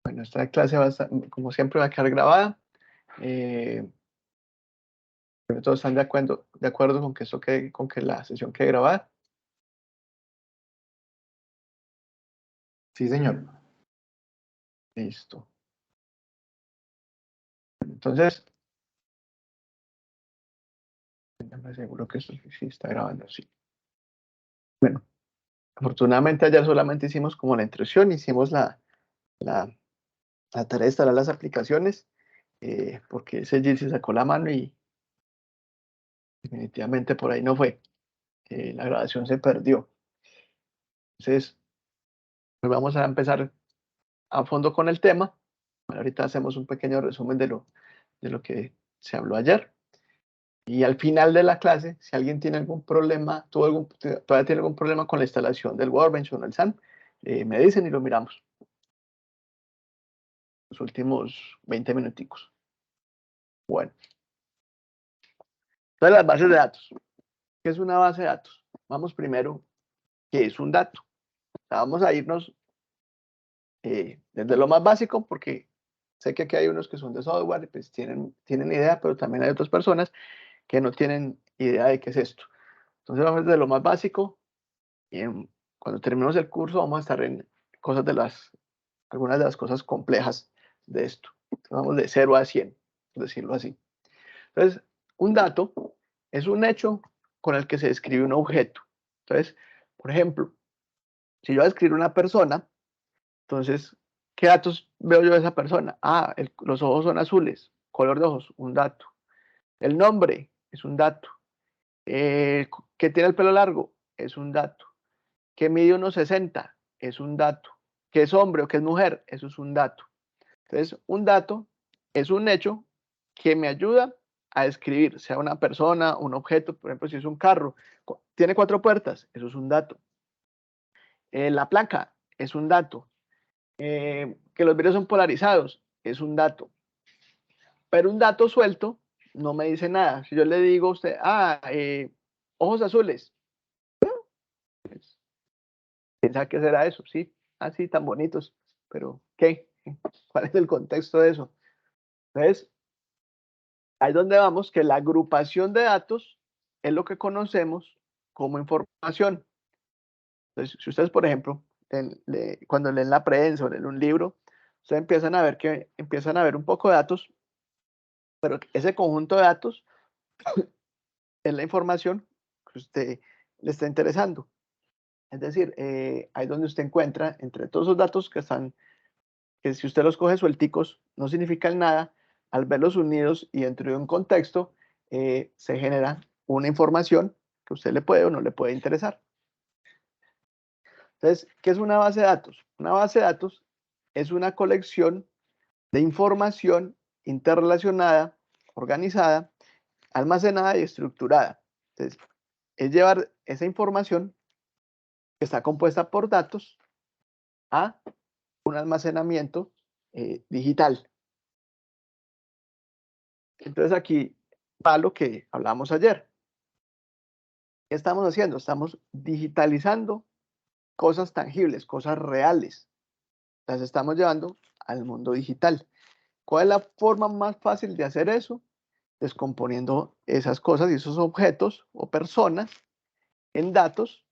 Bueno, esta clase va a estar, como siempre, va a quedar grabada. Todos están de acuerdo con que con que la sesión quede grabada. Sí, señor. Listo. Entonces, ya me aseguro que esto sí está grabando, sí. Bueno, afortunadamente ayer solamente hicimos como la introducción, hicimos la tarea de instalar las aplicaciones, porque ese Gil se sacó la mano y definitivamente por ahí no fue. La grabación se perdió. Entonces, pues vamos a empezar a fondo con el tema. Bueno, ahorita hacemos un pequeño resumen de lo que se habló ayer. Y al final de la clase, si alguien tiene algún problema, todavía tiene algún problema con la instalación del Workbench o del SAM, me dicen y lo miramos. Los últimos 20 minuticos. Bueno. Entonces, las bases de datos. ¿Qué es una base de datos? Vamos primero, ¿qué es un dato? O sea, vamos a irnos desde lo más básico, porque sé que aquí hay unos que son de software y pues tienen idea, pero también hay otras personas que no tienen idea de qué es esto. Entonces vamos desde lo más básico y cuando terminemos el curso vamos a estar en cosas algunas de las cosas complejas de esto. Entonces, vamos de 0 a 100, por decirlo así. Entonces, un dato es un hecho con el que se describe un objeto. Entonces, por ejemplo, si yo describo una persona, entonces, ¿qué datos veo yo de esa persona? Ah, los ojos son azules, color de ojos, un dato. El nombre es un dato. Que tiene el pelo largo es un dato. Que mide unos 60 es un dato. Que es hombre o que es mujer, eso es un dato. Entonces, un dato es un hecho que me ayuda a describir, sea una persona, un objeto, por ejemplo, si es un carro, tiene 4 puertas, eso es un dato. La placa es un dato. Que los vidrios son polarizados es un dato. Pero un dato suelto no me dice nada. Si yo le digo a usted, ojos azules, pues, piensa que será eso, sí, así tan bonitos, pero ¿qué? ¿Cuál es el contexto de eso? Entonces, ahí es donde vamos que la agrupación de datos es lo que conocemos como información. Entonces, si ustedes, por ejemplo, cuando leen la prensa o leen un libro, ustedes empiezan a ver un poco de datos, pero ese conjunto de datos es la información que usted le está interesando. Es decir, ahí es donde usted encuentra entre todos esos datos que si usted los coge suelticos, no significan nada, al verlos unidos y dentro de un contexto, se genera una información que usted le puede o no le puede interesar. Entonces, ¿qué es una base de datos? Una base de datos es una colección de información interrelacionada, organizada, almacenada y estructurada. Entonces, es llevar esa información que está compuesta por datos a un almacenamiento digital. Entonces aquí va lo que hablamos ayer. ¿Qué estamos haciendo? Estamos digitalizando cosas tangibles, cosas reales. Las estamos llevando al mundo digital. ¿Cuál es la forma más fácil de hacer eso? Descomponiendo esas cosas y esos objetos o personas en datos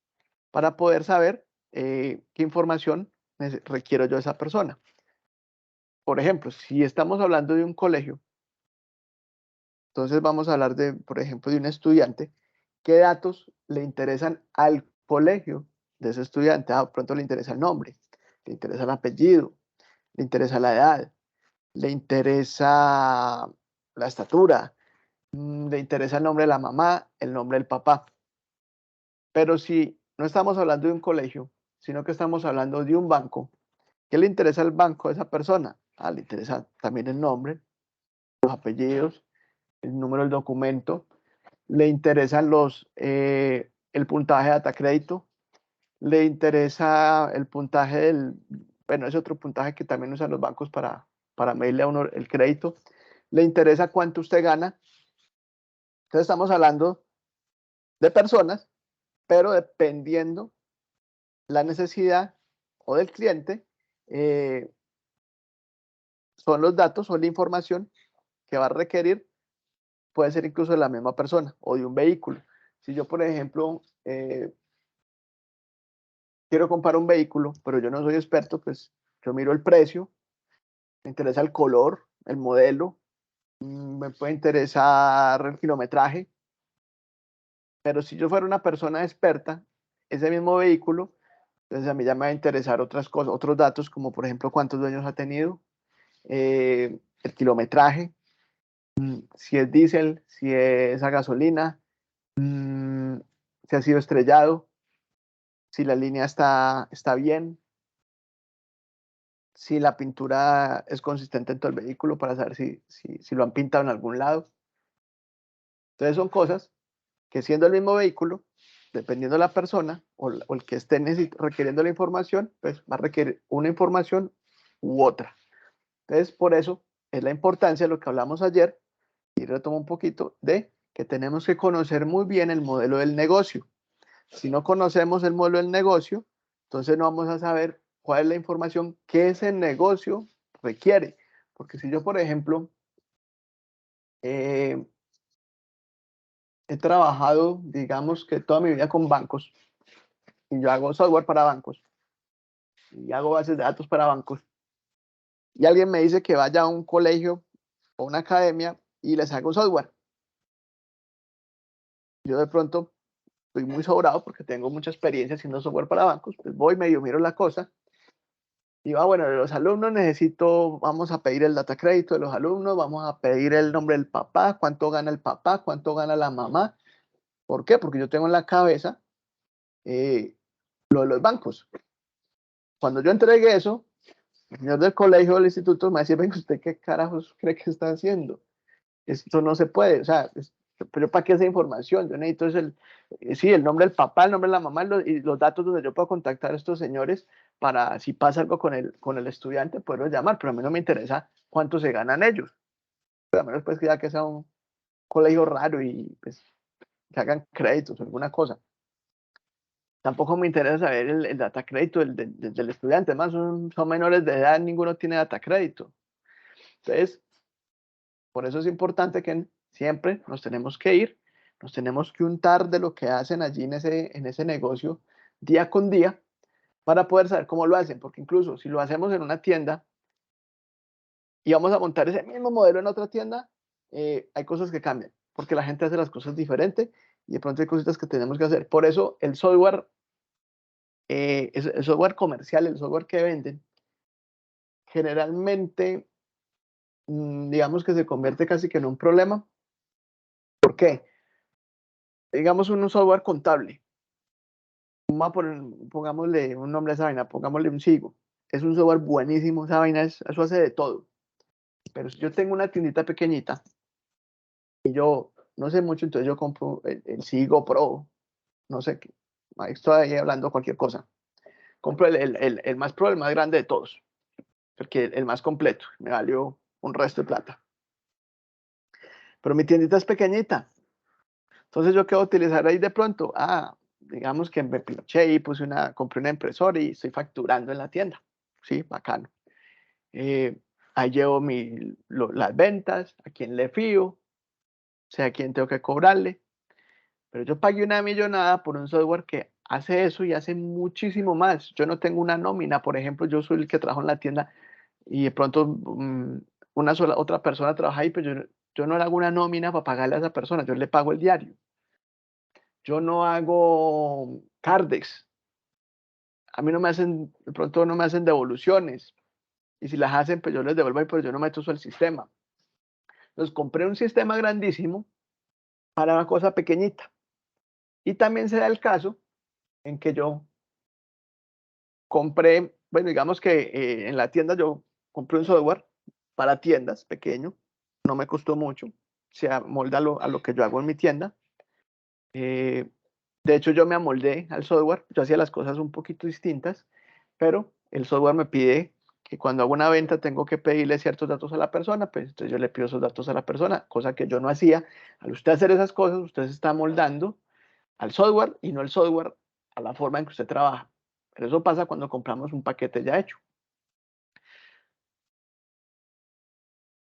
para poder saber qué información requiero yo de esa persona. Por ejemplo, si estamos hablando de un colegio, entonces vamos a hablar de, por ejemplo, de un estudiante, qué datos le interesan al colegio de ese estudiante. De pronto le interesa el nombre, le interesa el apellido, le interesa la edad, le interesa la estatura, le interesa el nombre de la mamá, el nombre del papá. Pero si no estamos hablando de un colegio, sino que estamos hablando de un banco, ¿qué le interesa al banco de esa persona? Le interesa también el nombre, los apellidos, el número del documento, le interesan el puntaje de data crédito, le interesa el puntaje bueno, es otro puntaje que también usan los bancos para medirle a uno el crédito, le interesa cuánto usted gana. Entonces estamos hablando de personas, pero dependiendo la necesidad o del cliente, son los datos, son la información que va a requerir, puede ser incluso de la misma persona o de un vehículo. Si yo, por ejemplo, quiero comprar un vehículo, pero yo no soy experto, pues yo miro el precio, me interesa el color, el modelo, me puede interesar el kilometraje, pero si yo fuera una persona experta, ese mismo vehículo, entonces a mí ya me va a interesar otras cosas, otros datos, como por ejemplo cuántos dueños ha tenido, el kilometraje, si es diésel, si es a gasolina, si ha sido estrellado, si la línea está bien, si la pintura es consistente en todo el vehículo para saber si lo han pintado en algún lado. Entonces son cosas que siendo el mismo vehículo, dependiendo de la persona o el que esté requiriendo la información, pues va a requerir una información u otra. Entonces, por eso es la importancia de lo que hablamos ayer, y retomo un poquito, de que tenemos que conocer muy bien el modelo del negocio. Si no conocemos el modelo del negocio, entonces no vamos a saber cuál es la información que ese negocio requiere. Porque si yo, por ejemplo, he trabajado, digamos que toda mi vida con bancos, y yo hago software para bancos, y hago bases de datos para bancos, y alguien me dice que vaya a un colegio o una academia y les hago software. Yo de pronto estoy muy sobrado porque tengo mucha experiencia haciendo software para bancos, pues voy, medio miro la cosa, y va, bueno, de los alumnos necesito, vamos a pedir el data crédito de los alumnos, vamos a pedir el nombre del papá, cuánto gana el papá, cuánto gana la mamá. ¿Por qué? Porque yo tengo en la cabeza lo de los bancos. Cuando yo entregué eso, el señor del colegio o del instituto me decía, venga, ¿usted qué carajos cree que está haciendo? Esto no se puede, o sea, pero ¿para qué esa información? Yo necesito sí, el nombre del papá, el nombre de la mamá y los datos donde yo puedo contactar a estos señores para, si pasa algo con el estudiante, poderlos llamar, pero a mí no me interesa cuánto se ganan ellos. Pero a menos pues que ya que sea un colegio raro y pues que hagan créditos o alguna cosa. Tampoco me interesa saber el data crédito del estudiante, además son menores de edad, ninguno tiene data crédito. Entonces, por eso es importante que siempre nos tenemos que ir, nos tenemos que untar de lo que hacen allí en ese negocio día con día para poder saber cómo lo hacen, porque incluso si lo hacemos en una tienda y vamos a montar ese mismo modelo en otra tienda, hay cosas que cambian, porque la gente hace las cosas diferente y de pronto hay cositas que tenemos que hacer. Por eso el software, el software comercial, el software que venden, generalmente, digamos que se convierte casi que en un problema. ¿Por qué? Digamos un software contable. Pongámosle un nombre a esa vaina, pongámosle un Sigo. Es un software buenísimo, esa vaina eso hace de todo. Pero si yo tengo una tiendita pequeñita y yo no sé mucho, entonces yo compro el Sigo Pro, no sé qué, ahí estoy ahí hablando cualquier cosa. Compro el más pro, el más grande de todos, porque el más completo, me valió un resto de plata. Pero mi tiendita es pequeñita, entonces yo qué voy a utilizar ahí de pronto. Digamos que me pinché y compré una impresora y estoy facturando en la tienda. Sí, bacano. Ahí llevo las ventas, a quién le fío, sé a quién tengo que cobrarle. Pero yo pagué una millonada por un software que hace eso y hace muchísimo más. Yo no tengo una nómina, por ejemplo, yo soy el que trabajo en la tienda y de pronto otra persona trabaja ahí, pero yo no le hago una nómina para pagarle a esa persona, yo le pago el diario. Yo no hago Cardex. A mí no me hacen, de pronto no me hacen devoluciones. Y si las hacen, pues yo les devuelvo, pero yo no meto eso al sistema. Entonces compré un sistema grandísimo para una cosa pequeñita. Y también se da el caso en que yo compré, bueno, digamos que en la tienda yo compré un software para tiendas pequeño, no me costó mucho, se amolda a lo que yo hago en mi tienda. De hecho, yo me amoldé al software, yo hacía las cosas un poquito distintas, pero el software me pide que cuando hago una venta tengo que pedirle ciertos datos a la persona, pues entonces yo le pido esos datos a la persona, cosa que yo no hacía. Al usted hacer esas cosas, usted se está amoldando al software y no el software a la forma en que usted trabaja. Pero eso pasa cuando compramos un paquete ya hecho.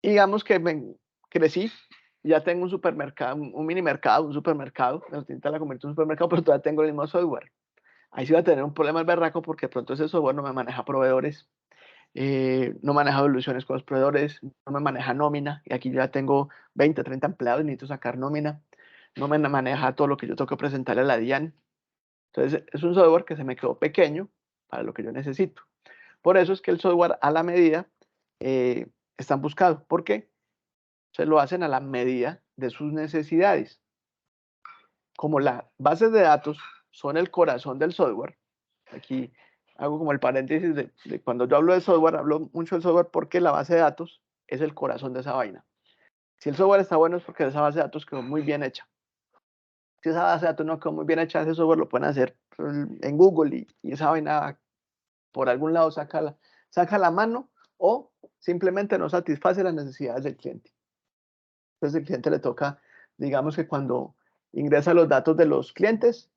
Y digamos que crecí, ya tengo un supermercado, un mini mercado, un supermercado, la tinta la convierto en un supermercado, pero todavía tengo el mismo software. Ahí sí va a tener un problema el berraco porque de pronto ese software no me maneja proveedores, no maneja evoluciones con los proveedores, no me maneja nómina, y aquí ya tengo 20, 30 empleados, necesito sacar nómina, no me maneja todo lo que yo tengo que presentarle a la DIAN. Entonces es un software que se me quedó pequeño para lo que yo necesito. Por eso es que el software a la medida están buscados. ¿Por qué? Se lo hacen a la medida de sus necesidades. Como las bases de datos son el corazón del software, aquí hago como el paréntesis de cuando yo hablo de software, hablo mucho del software porque la base de datos es el corazón de esa vaina. Si el software está bueno es porque esa base de datos quedó muy bien hecha. Si esa base de datos no quedó muy bien hecha, ese software lo pueden hacer en Google y esa vaina por algún lado saca la mano o simplemente no satisface las necesidades del cliente. Entonces el cliente le toca, digamos que cuando ingresa los datos de los clientes,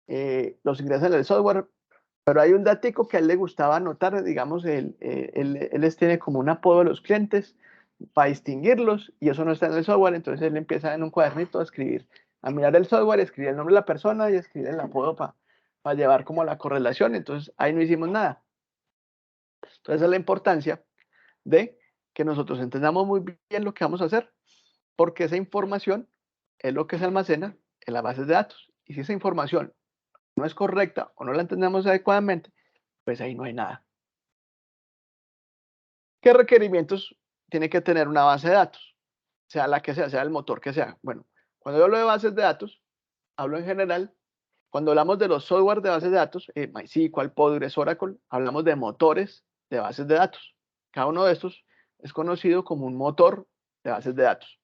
los ingresa en el software, pero hay un datico que a él le gustaba anotar, digamos, él les tiene como un apodo de los clientes para distinguirlos y eso no está en el software, entonces él empieza en un cuadernito a escribir, a mirar el software, escribir el nombre de la persona y escribir el apodo para llevar como la correlación, entonces ahí no hicimos nada. Entonces es la importancia de que nosotros entendamos muy bien lo que vamos a hacer, porque esa información es lo que se almacena en las bases de datos. Y si esa información no es correcta o no la entendemos adecuadamente, pues ahí no hay nada. ¿Qué requerimientos tiene que tener una base de datos? Sea la que sea el motor que sea. Bueno, cuando yo hablo de bases de datos, hablo en general. Cuando hablamos de los software de bases de datos, MySQL, Postgres, Oracle, hablamos de motores de bases de datos. Cada uno de estos es conocido como un motor de bases de datos.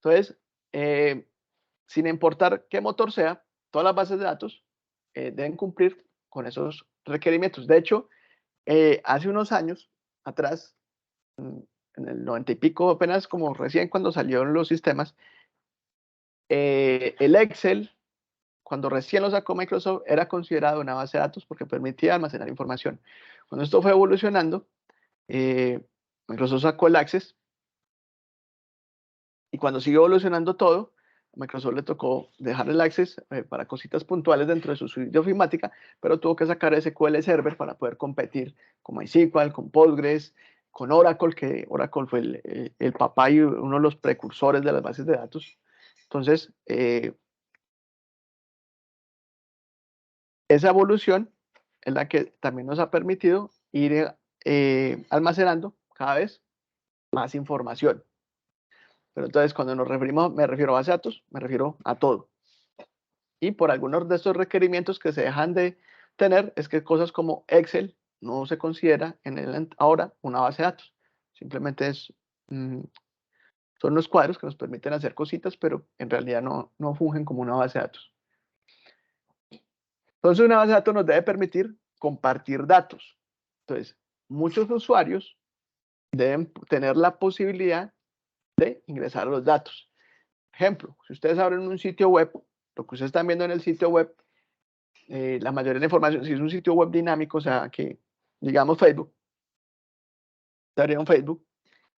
Entonces, sin importar qué motor sea, todas las bases de datos deben cumplir con esos requerimientos. De hecho, hace unos años atrás, en el 90 y pico, apenas como recién cuando salieron los sistemas, el Excel, cuando recién lo sacó Microsoft, era considerado una base de datos porque permitía almacenar información. Cuando esto fue evolucionando, Microsoft sacó el Access y cuando siguió evolucionando todo, a Microsoft le tocó dejar el Access para cositas puntuales dentro de su suite de ofimática, pero tuvo que sacar SQL Server para poder competir con MySQL, con Postgres, con Oracle, que Oracle fue el papá y uno de los precursores de las bases de datos. Entonces, esa evolución es la que también nos ha permitido ir almacenando cada vez más información. Pero entonces, cuando nos referimos, me refiero a base de datos, me refiero a todo. Y por algunos de estos requerimientos que se dejan de tener, es que cosas como Excel no se considera ahora una base de datos. Simplemente son los cuadros que nos permiten hacer cositas, pero en realidad no fungen como una base de datos. Entonces, una base de datos nos debe permitir compartir datos. Entonces, muchos usuarios deben tener la posibilidad de ingresar los datos. Ejemplo, si ustedes abren un sitio web, lo que ustedes están viendo en el sitio web, la mayoría de la información, si es un sitio web dinámico, o sea, que digamos Facebook, estaría en Facebook,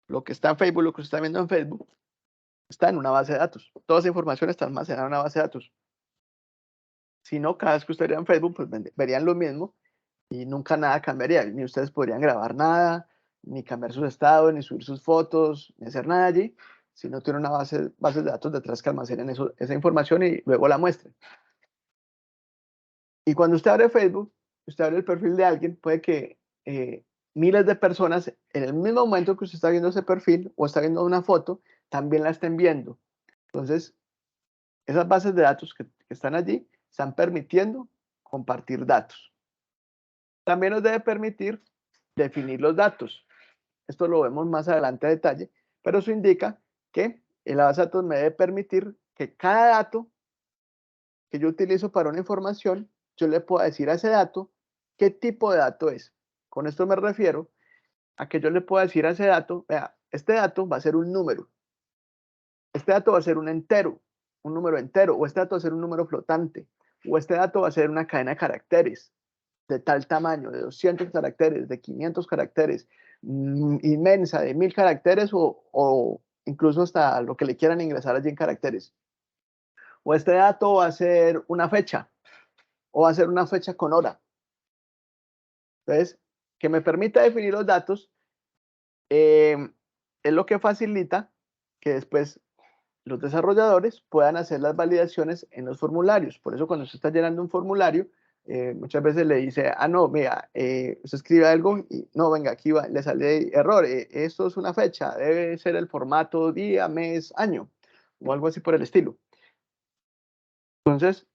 lo que está en Facebook, lo que usted está viendo en Facebook, está en una base de datos. Toda esa información está almacenada en una base de datos. Si no, cada vez que usted vería en Facebook, pues verían lo mismo y nunca nada cambiaría. Ni ustedes podrían grabar nada, ni cambiar sus estados, ni subir sus fotos, ni hacer nada allí, si no tiene una base de datos detrás que almacenen esa información y luego la muestren. Y cuando usted abre Facebook, usted abre el perfil de alguien, puede que miles de personas en el mismo momento que usted está viendo ese perfil o está viendo una foto, también la estén viendo. Entonces, esas bases de datos que están allí están permitiendo compartir datos. También nos debe permitir definir los datos. Esto lo vemos más adelante a detalle, pero eso indica que la base de datos me debe permitir que cada dato que yo utilizo para una información, yo le puedo decir a ese dato qué tipo de dato es. Con esto me refiero a que yo le puedo decir a ese dato, vea, este dato va a ser un número, este dato va a ser un entero, un número entero, o este dato va a ser un número flotante, o este dato va a ser una cadena de caracteres de tal tamaño, de 200 caracteres, de 500 caracteres, inmensa de 1000 caracteres o incluso hasta lo que le quieran ingresar allí en caracteres. O este dato va a ser una fecha, o va a ser una fecha con hora. Entonces, que me permita definir los datos es lo que facilita que después los desarrolladores puedan hacer las validaciones en los formularios. Por eso cuando usted está llenando un formulario, muchas veces le dice, no, mira, usted escribe algo y no, venga, aquí va, le sale error, esto es una fecha, debe ser el formato día, mes, año, o algo así por el estilo. Entonces,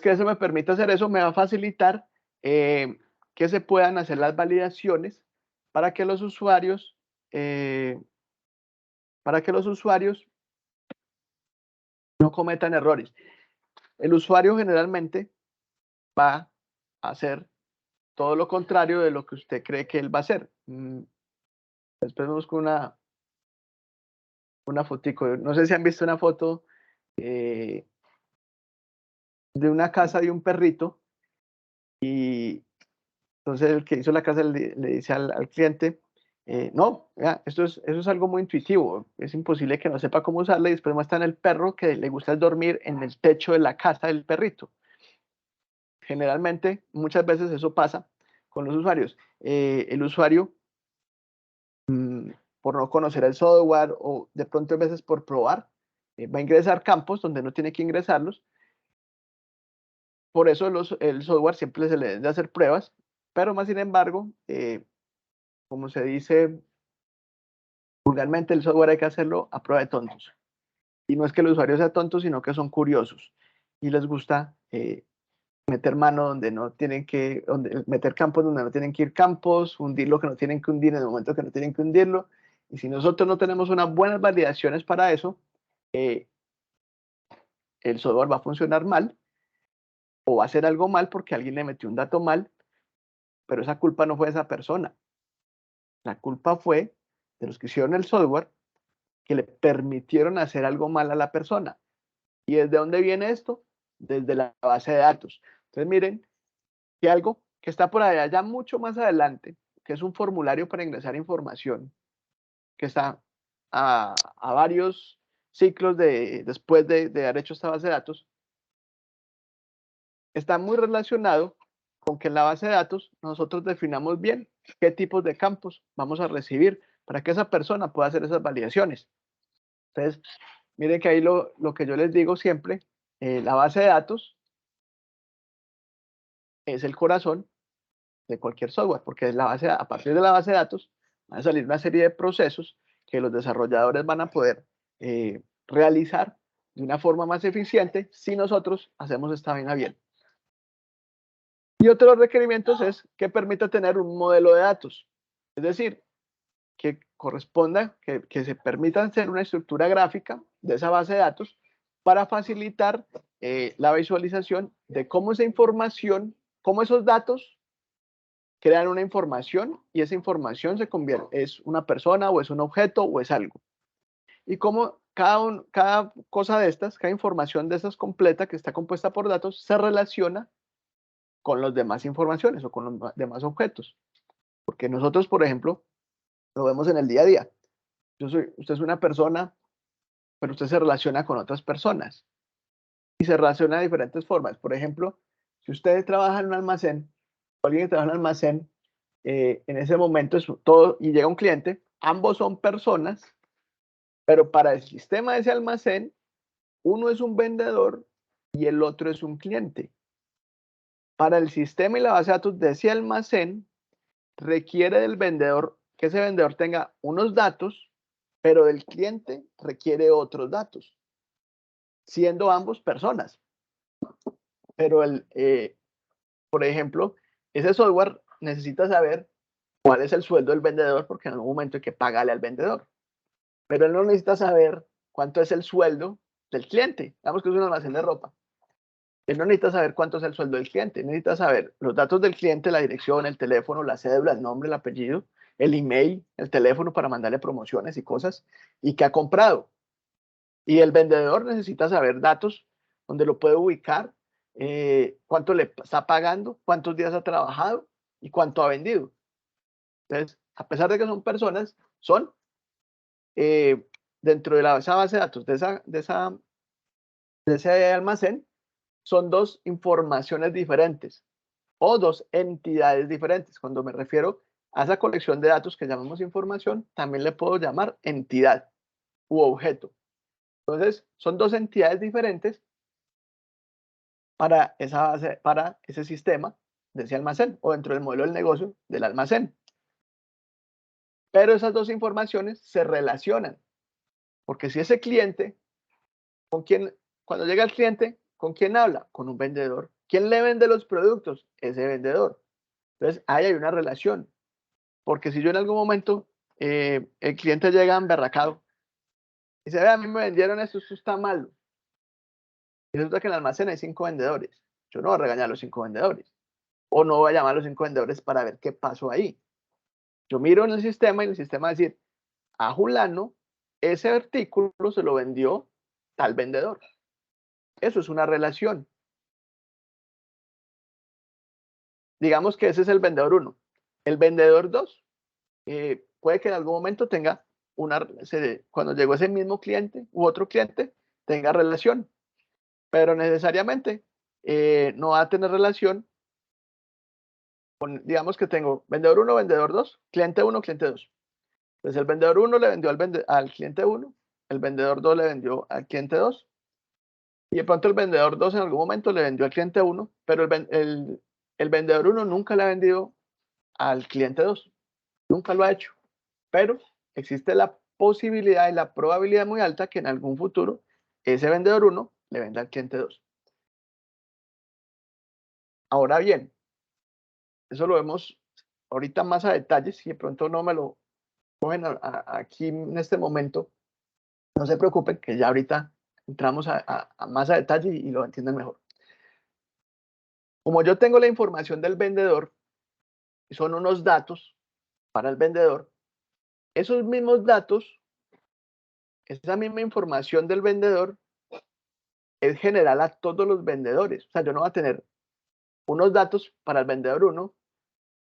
que eso me permita hacer eso, me va a facilitar que se puedan hacer las validaciones para que los usuarios, no cometan errores. El usuario generalmente va a hacer todo lo contrario de lo que usted cree que él va a hacer. Después busco una fotico. No sé si han visto una foto de una casa de un perrito y entonces el que hizo la casa le dice al cliente, no, eso es algo muy intuitivo, es imposible que no sepa cómo usarla y después muestran el perro que le gusta dormir en el techo de la casa del perrito. Generalmente, muchas veces eso pasa con los usuarios. El usuario, por no conocer el software o de pronto a veces por probar, va a ingresar campos donde no tiene que ingresarlos. Por eso el software siempre se le debe de hacer pruebas, pero más sin embargo, como se dice vulgarmente, el software hay que hacerlo a prueba de tontos. Y no es que el usuario sea tonto, sino que son curiosos y les gusta meter mano donde no tienen que, meter campos donde no tienen que ir campos, hundir lo que no tienen que hundir en el momento que no tienen que hundirlo. Y si nosotros no tenemos unas buenas validaciones para eso, el software va a funcionar mal o va a hacer algo mal porque alguien le metió un dato mal, pero esa culpa no fue de esa persona. La culpa fue de los que hicieron el software que le permitieron hacer algo mal a la persona. ¿Y desde dónde viene esto? Desde la base de datos. Entonces miren que algo que está por allá ya mucho más adelante, que es un formulario para ingresar información, que está a varios ciclos después de haber hecho esta base de datos, está muy relacionado con que en la base de datos nosotros definamos bien qué tipos de campos vamos a recibir para que esa persona pueda hacer esas validaciones. Entonces, miren que ahí lo que yo les digo siempre, la base de datos es el corazón de cualquier software, porque a partir de la base de datos van a salir una serie de procesos que los desarrolladores van a poder realizar de una forma más eficiente si nosotros hacemos esta vaina bien. Y otro de los requerimientos es que permita tener un modelo de datos, es decir, que corresponda, que se permita hacer una estructura gráfica de esa base de datos para facilitar la visualización de cómo esa información, cómo esos datos crean una información y esa información se convierte, es una persona o es un objeto o es algo. Y cómo cada cosa de estas, cada información de estas completa que está compuesta por datos se relaciona con las demás informaciones o con los demás objetos. Porque nosotros, por ejemplo, lo vemos en el día a día. Usted es una persona, pero usted se relaciona con otras personas y se relaciona de diferentes formas. Por ejemplo, si usted trabaja en un almacén, o alguien que trabaja en un almacén, en ese momento es todo y llega un cliente, ambos son personas, pero para el sistema de ese almacén, uno es un vendedor y el otro es un cliente. Para el sistema y la base de datos de ese almacén, requiere del vendedor que ese vendedor tenga unos datos, pero del cliente requiere otros datos, siendo ambos personas. Pero por ejemplo, ese software necesita saber cuál es el sueldo del vendedor porque en algún momento hay que pagarle al vendedor. Pero él no necesita saber cuánto es el sueldo del cliente. Digamos que es un almacén de ropa. Él no necesita saber cuánto es el sueldo del cliente. Necesita saber los datos del cliente, la dirección, el teléfono, la cédula, el nombre, el apellido, el email, el teléfono para mandarle promociones y cosas, y qué ha comprado. Y el vendedor necesita saber datos donde lo puede ubicar, cuánto le está pagando, cuántos días ha trabajado y cuánto ha vendido. Entonces, a pesar de que son personas, son dentro de esa base de datos, de ese almacén, son dos informaciones diferentes o dos entidades diferentes. Cuando me refiero a esa colección de datos que llamamos información, también le puedo llamar entidad u objeto. Entonces, son dos entidades diferentes para esa base, para ese sistema de ese almacén o dentro del modelo del negocio del almacén. Pero esas dos informaciones se relacionan, porque si ese cliente, cuando llega el cliente, ¿con quién habla? Con un vendedor. ¿Quién le vende los productos? Ese vendedor. Entonces, ahí hay una relación. Porque si yo en algún momento, el cliente llega emberracado y dice, a mí me vendieron esto está malo. Y resulta que en el almacén hay 5 vendedores. Yo no voy a regañar a los 5 vendedores. O no voy a llamar a los 5 vendedores para ver qué pasó ahí. Yo miro en el sistema y el sistema va a decir, a Julano, ese artículo se lo vendió tal vendedor. Eso es una relación. Digamos que ese es el vendedor 1. El vendedor 2 puede que en algún momento tenga cuando llegó ese mismo cliente u otro cliente, tenga relación, pero necesariamente no va a tener relación con, digamos que tengo vendedor 1, vendedor 2, cliente 1, cliente 2. Entonces el vendedor 1 le vendió al cliente 1, el vendedor 2 le vendió al cliente 2, y de pronto el vendedor 2 en algún momento le vendió al cliente 1, pero el vendedor 1 nunca le ha vendido al cliente 2, nunca lo ha hecho, pero existe la posibilidad y la probabilidad muy alta que en algún futuro ese vendedor 1 le venda al cliente 2. Ahora bien, eso lo vemos ahorita más a detalle, si de pronto no me lo cogen aquí en este momento, no se preocupen, que ya ahorita entramos a más a detalle y lo entienden mejor. Como yo tengo la información del vendedor, son unos datos para el vendedor, esos mismos datos, esa misma información del vendedor es general a todos los vendedores. O sea, yo no voy a tener unos datos para el vendedor 1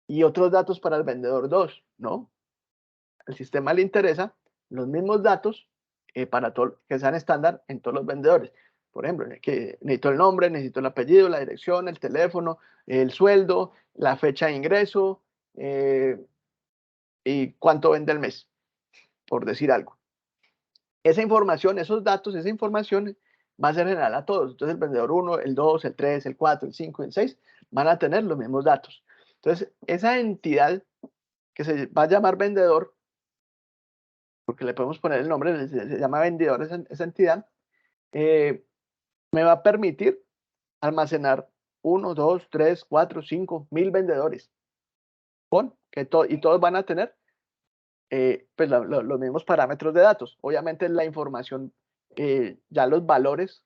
y otros datos para el vendedor 2, ¿no? Al sistema le interesa los mismos datos para todo, que sean estándar en todos los vendedores. Por ejemplo, que necesito el nombre, necesito el apellido, la dirección, el teléfono, el sueldo, la fecha de ingreso y cuánto vende el mes, por decir algo. Esa información, esos datos, esa información va a ser general a todos. Entonces el vendedor 1, el 2, el 3, el 4, el 5, el 6 van a tener los mismos datos. Entonces esa entidad que se va a llamar vendedor, porque le podemos poner el nombre, se llama vendedor esa entidad, me va a permitir almacenar 1, 2, 3, 4, 5 mil vendedores. Y todos van a tener pues los mismos parámetros de datos. Obviamente la información, ya los valores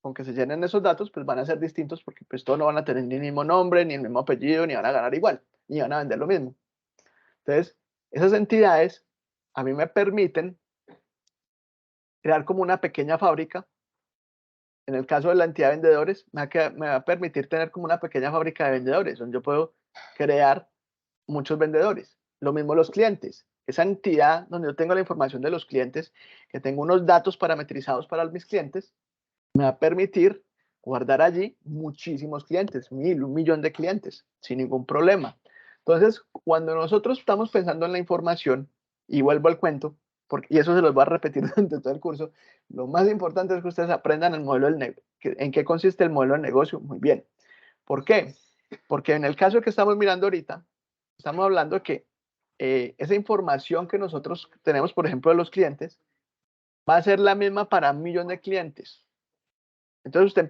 con que se llenen esos datos, pues van a ser distintos porque pues todos no van a tener ni el mismo nombre, ni el mismo apellido, ni van a ganar igual, ni van a vender lo mismo. Entonces, esas entidades a mí me permiten crear como una pequeña fábrica. En el caso de la entidad de vendedores, me va a permitir tener como una pequeña fábrica de vendedores, donde yo puedo crear muchos vendedores. Lo mismo los clientes. Esa entidad donde yo tengo la información de los clientes, que tengo unos datos parametrizados para mis clientes, me va a permitir guardar allí muchísimos clientes, 1.000, 1.000.000 de clientes, sin ningún problema. Entonces, cuando nosotros estamos pensando en la información, y vuelvo al cuento, y eso se los voy a repetir durante todo el curso, lo más importante es que ustedes aprendan el modelo del negocio. ¿En qué consiste el modelo de negocio? Muy bien. ¿Por qué? Porque en el caso que estamos mirando ahorita, estamos hablando de que esa información que nosotros tenemos, por ejemplo, de los clientes, va a ser la misma para 1.000.000 de clientes. Entonces usted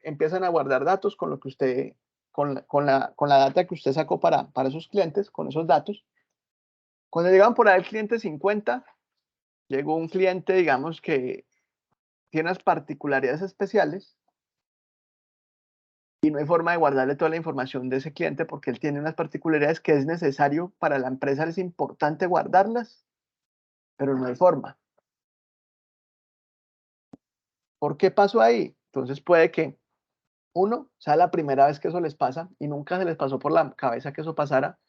empiezan a guardar datos con lo que usted, con la data que usted sacó para sus clientes, con esos datos. Cuando llegan por ahí el cliente 50, llegó un cliente, digamos, que tiene unas particularidades especiales y no hay forma de guardarle toda la información de ese cliente porque él tiene unas particularidades que es necesario para la empresa, es importante guardarlas, pero no hay forma. ¿Por qué pasó ahí? Entonces puede que Uno, sea la primera vez que eso les pasa y nunca se les pasó por la cabeza que eso pasara.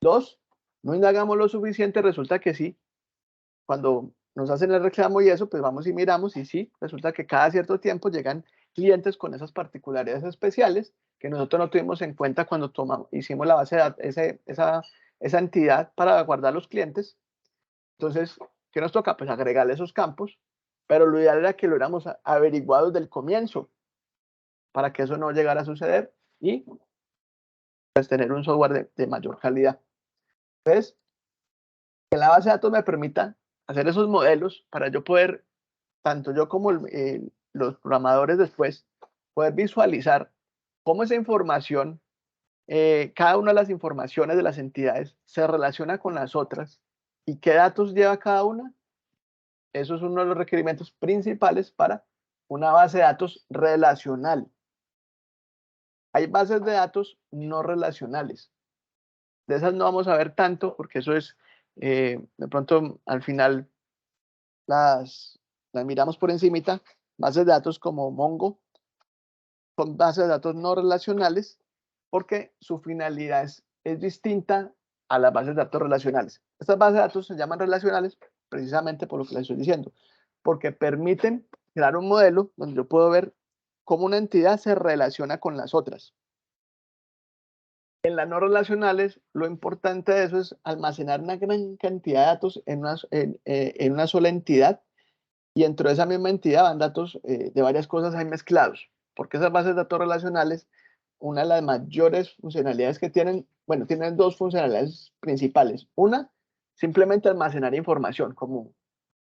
Dos, no indagamos lo suficiente, resulta que sí. Cuando nos hacen el reclamo y eso, pues vamos y miramos y sí, resulta que cada cierto tiempo llegan clientes con esas particularidades especiales que nosotros no tuvimos en cuenta cuando hicimos la base de datos, esa entidad para guardar los clientes. Entonces, ¿qué nos toca? Pues agregarle esos campos, pero lo ideal era que lo hubiéramos averiguado desde el comienzo para que eso no llegara a suceder y pues tener un software de mayor calidad. Entonces, que la base de datos me permita hacer esos modelos para yo poder, tanto yo como los programadores después, poder visualizar cómo esa información, cada una de las informaciones de las entidades se relaciona con las otras y qué datos lleva cada una. Eso es uno de los requerimientos principales para una base de datos relacional. Hay bases de datos no relacionales. De esas no vamos a ver tanto porque eso es, de pronto al final las miramos por encimita. Bases de datos como Mongo son bases de datos no relacionales porque su finalidad es distinta a las bases de datos relacionales. Estas bases de datos se llaman relacionales precisamente por lo que les estoy diciendo, porque permiten crear un modelo donde yo puedo ver cómo una entidad se relaciona con las otras. En las no relacionales, lo importante de eso es almacenar una gran cantidad de datos en una sola entidad y dentro de esa misma entidad van datos de varias cosas ahí mezclados, porque esas bases de datos relacionales, una de las mayores funcionalidades que tienen, bueno, tienen dos funcionalidades principales. Una, simplemente almacenar información, como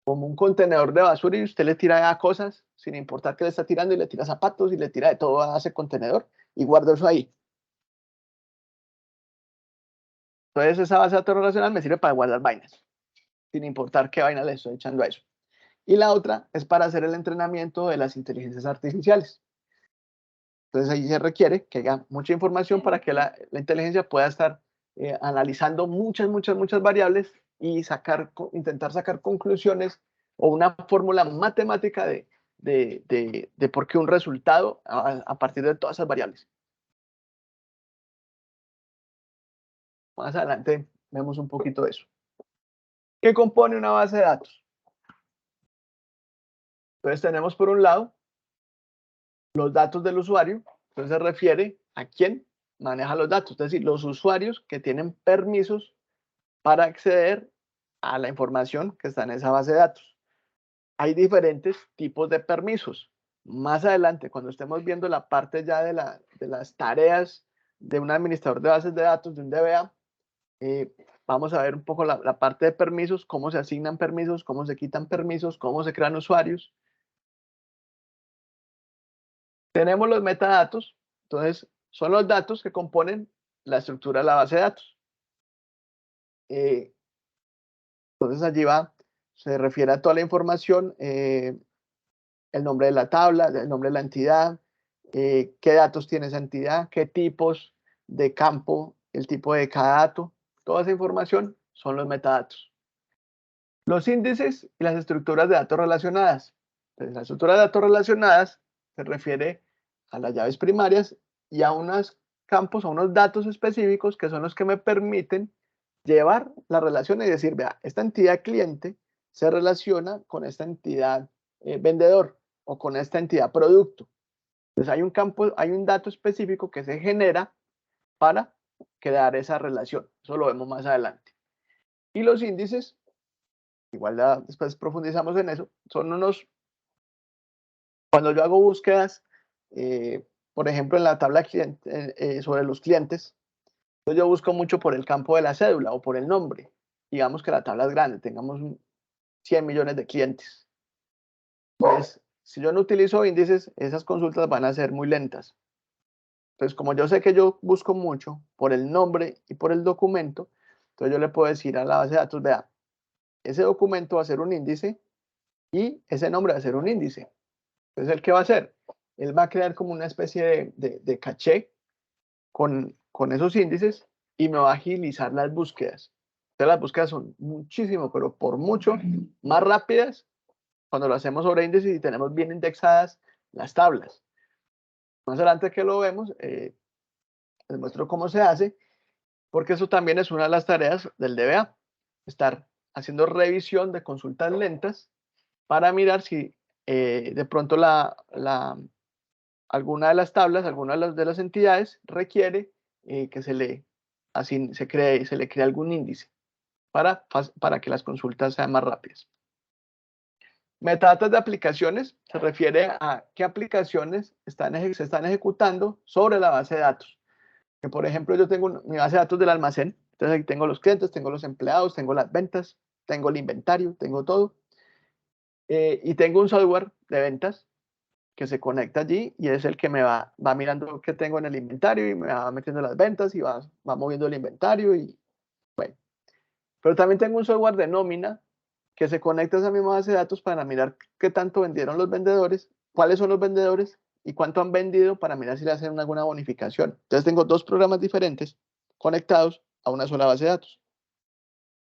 un contenedor de basura y usted le tira cosas sin importar qué le está tirando y le tira zapatos y le tira de todo a ese contenedor y guarda eso ahí. Entonces esa base de datos relacional me sirve para guardar vainas, sin importar qué vaina le estoy echando a eso. Y la otra es para hacer el entrenamiento de las inteligencias artificiales. Entonces ahí se requiere que haya mucha información para que la inteligencia pueda estar analizando muchas variables y intentar sacar conclusiones o una fórmula matemática de por qué un resultado a partir de todas esas variables. Más adelante vemos un poquito de eso. ¿Qué compone una base de datos? Entonces tenemos por un lado los datos del usuario, entonces se refiere a quién maneja los datos, es decir, los usuarios que tienen permisos para acceder a la información que está en esa base de datos. Hay diferentes tipos de permisos. Más adelante, cuando estemos viendo la parte ya de las tareas de un administrador de bases de datos, de un DBA, vamos a ver un poco la parte de permisos, cómo se asignan permisos, cómo se quitan permisos, cómo se crean usuarios. Tenemos los metadatos, entonces son los datos que componen la estructura de la base de datos. Entonces allí se refiere a toda la información, el nombre de la tabla, el nombre de la entidad, qué datos tiene esa entidad, qué tipos de campo, el tipo de cada dato, toda esa información son los metadatos. Los índices y las estructuras de datos relacionadas. Entonces, la estructura de datos relacionadas se refiere a las llaves primarias y a unos campos, a unos datos específicos que son los que me permiten llevar la relación y decir, vea, esta entidad cliente se relaciona con esta entidad vendedor o con esta entidad producto. Entonces hay un campo, hay un dato específico que se genera para crear esa relación. Eso lo vemos más adelante. Y los índices, igual después profundizamos en eso, son cuando yo hago búsquedas, por ejemplo, en la tabla sobre los clientes, entonces yo busco mucho por el campo de la cédula o por el nombre. Digamos que la tabla es grande, tengamos 100 millones de clientes. Entonces, si yo no utilizo índices, esas consultas van a ser muy lentas. Entonces, como yo sé que yo busco mucho por el nombre y por el documento, entonces yo le puedo decir a la base de datos, vea, ese documento va a ser un índice y ese nombre va a ser un índice. Entonces, ¿el qué va a hacer? Él va a crear como una especie de caché con esos índices y me va a agilizar las búsquedas. Entonces, las búsquedas son muchísimo, pero por mucho más rápidas cuando lo hacemos sobre índices y tenemos bien indexadas las tablas. Más adelante que lo vemos, les muestro cómo se hace, porque eso también es una de las tareas del DBA, estar haciendo revisión de consultas lentas para mirar si de pronto alguna de las tablas, alguna de las entidades requiere que se le cree algún índice para que las consultas sean más rápidas. Metadatos de aplicaciones se refiere a qué aplicaciones se están ejecutando sobre la base de datos. Que por ejemplo, yo tengo mi base de datos del almacén, entonces aquí tengo los clientes, tengo los empleados, tengo las ventas, tengo el inventario, tengo todo. Y tengo un software de ventas que se conecta allí y es el que me va mirando qué tengo en el inventario y me va metiendo las ventas y va moviendo el inventario y bueno. Pero también tengo un software de nómina que se conecta a esa misma base de datos para mirar qué tanto vendieron los vendedores, cuáles son los vendedores y cuánto han vendido para mirar si le hacen alguna bonificación. Entonces tengo dos programas diferentes conectados a una sola base de datos.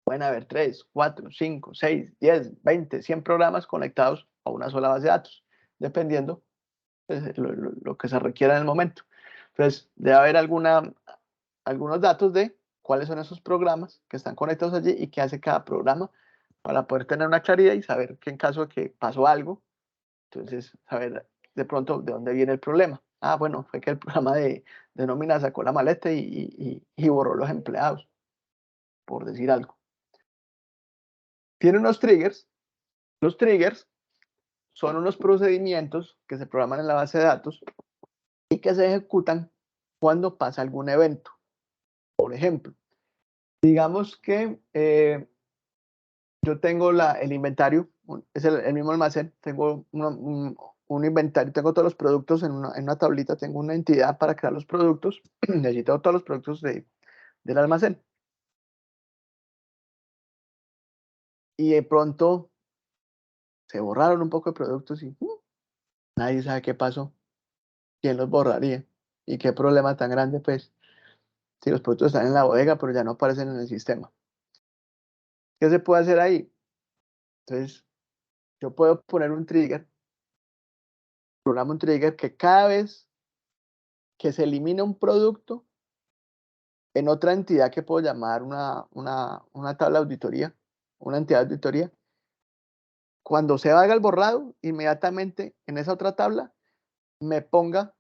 Pueden haber 3, 4, 5, 6, 10, 20, 100 programas conectados a una sola base de datos, dependiendo pues, lo que se requiera en el momento. Entonces, debe haber algunos datos de cuáles son esos programas que están conectados allí y qué hace cada programa para poder tener una claridad y saber que en caso de que pasó algo, entonces saber de pronto de dónde viene el problema. Ah, bueno, fue que el programa de nómina sacó la maleta y borró los empleados, por decir algo. Tiene unos triggers. Los triggers son unos procedimientos que se programan en la base de datos y que se ejecutan cuando pasa algún evento. Por ejemplo, digamos que yo tengo el inventario, es el mismo almacén, tengo un inventario, tengo todos los productos en una tablita, tengo una entidad para crear los productos, necesito todos los productos del almacén. Y de pronto se borraron un poco de productos y nadie sabe qué pasó, quién los borraría y qué problema tan grande, pues, si los productos están en la bodega, pero ya no aparecen en el sistema. ¿Qué se puede hacer ahí? Entonces, yo puedo poner un trigger, programa un trigger que cada vez que se elimina un producto en otra entidad que puedo llamar una tabla de auditoría, una entidad de auditoría, cuando se haga el borrado, inmediatamente en esa otra tabla me ponga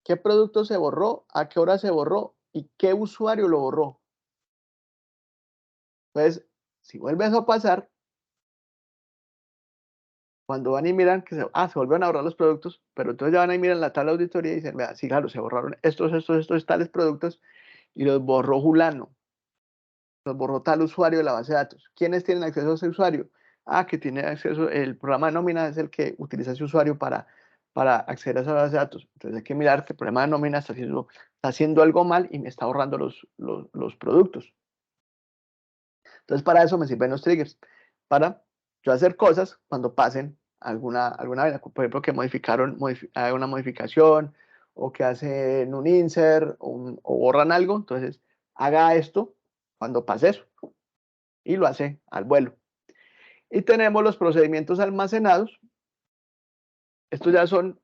qué producto se borró, a qué hora se borró y qué usuario lo borró. Entonces, si vuelve eso a pasar, cuando van y miran que se vuelven a borrar los productos, pero entonces ya van y miran la tabla de auditoría y dicen, vea, sí, claro, se borraron estos tales productos y los borró Julano, los borró tal usuario de la base de datos. ¿Quiénes tienen acceso a ese usuario? Que tiene acceso, el programa de nómina es el que utiliza ese usuario para acceder a esa base de datos. Entonces hay que mirar que el programa de nómina está haciendo algo mal y me está borrando los productos. Entonces para eso me sirven los triggers, para yo hacer cosas cuando pasen alguna vaina, por ejemplo, que haga una modificación o que hacen un insert o borran algo, entonces haga esto cuando pase eso y lo hace al vuelo. Y tenemos los procedimientos almacenados. Estos ya son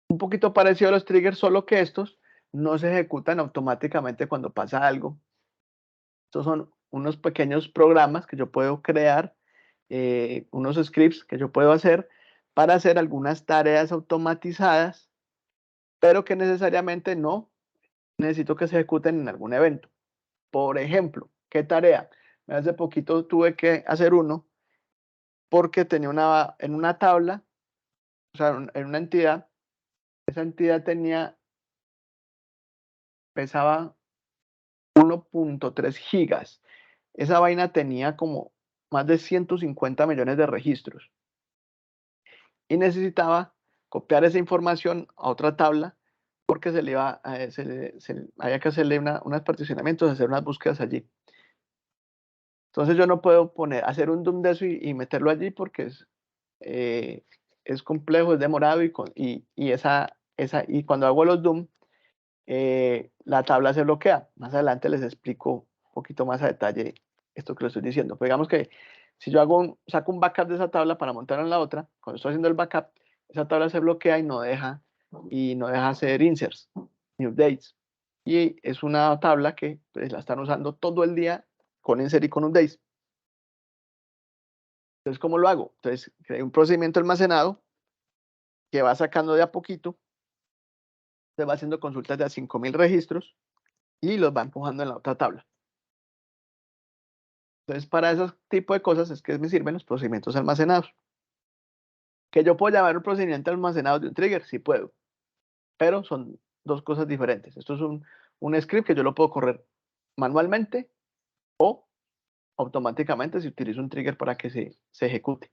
un poquito parecidos a los triggers, solo que estos no se ejecutan automáticamente cuando pasa algo. Estos son unos pequeños programas que yo puedo crear, unos scripts que yo puedo hacer para hacer algunas tareas automatizadas, pero que necesariamente no necesito que se ejecuten en algún evento. Por ejemplo, ¿qué tarea? Hace poquito tuve que hacer uno porque tenía en una tabla, o sea, en una entidad, esa entidad pesaba 1.3 gigas. Esa vaina tenía como más de 150 millones de registros. Y necesitaba copiar esa información a otra tabla porque había que hacerle unos particionamientos, hacer unas búsquedas allí. Entonces yo no puedo hacer un DOM de eso y meterlo allí porque es complejo, es demorado y cuando hago los DOM, la tabla se bloquea. Más adelante les explico un poquito más a detalle esto que les estoy diciendo. Pero digamos que si yo saco un backup de esa tabla para montarla en la otra, cuando estoy haciendo el backup, esa tabla se bloquea y no deja y no deja hacer inserts ni updates. Y es una tabla que pues, la están usando todo el día con insert y con updates. Entonces, ¿cómo lo hago? Entonces, creé un procedimiento almacenado que va sacando de a poquito, se va haciendo consultas de a 5.000 registros y los va empujando en la otra tabla. Entonces, para ese tipo de cosas es que me sirven los procedimientos almacenados. ¿Que yo puedo llamar un procedimiento almacenado de un trigger? Sí puedo, pero son dos cosas diferentes. Esto es un script que yo lo puedo correr manualmente o automáticamente si utilizo un trigger para que se ejecute.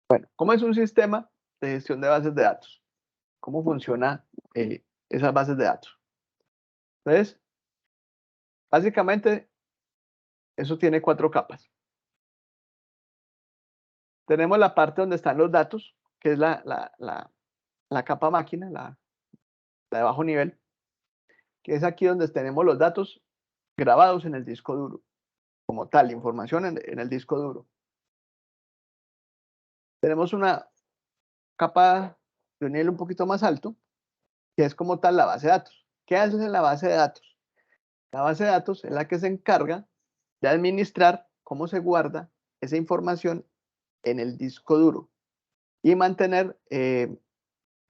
Bueno, ¿cómo es un sistema de gestión de bases de datos? ¿Cómo funciona esas bases de datos? Entonces, básicamente, eso tiene 4 capas. Tenemos la parte donde están los datos, que es la capa máquina, la de bajo nivel, que es aquí donde tenemos los datos grabados en el disco duro, como tal, información en el disco duro. Tenemos una capa de un nivel un poquito más alto, que es como tal la base de datos. ¿Qué haces en la base de datos? La base de datos es la que se encarga de administrar cómo se guarda esa información en el disco duro y mantener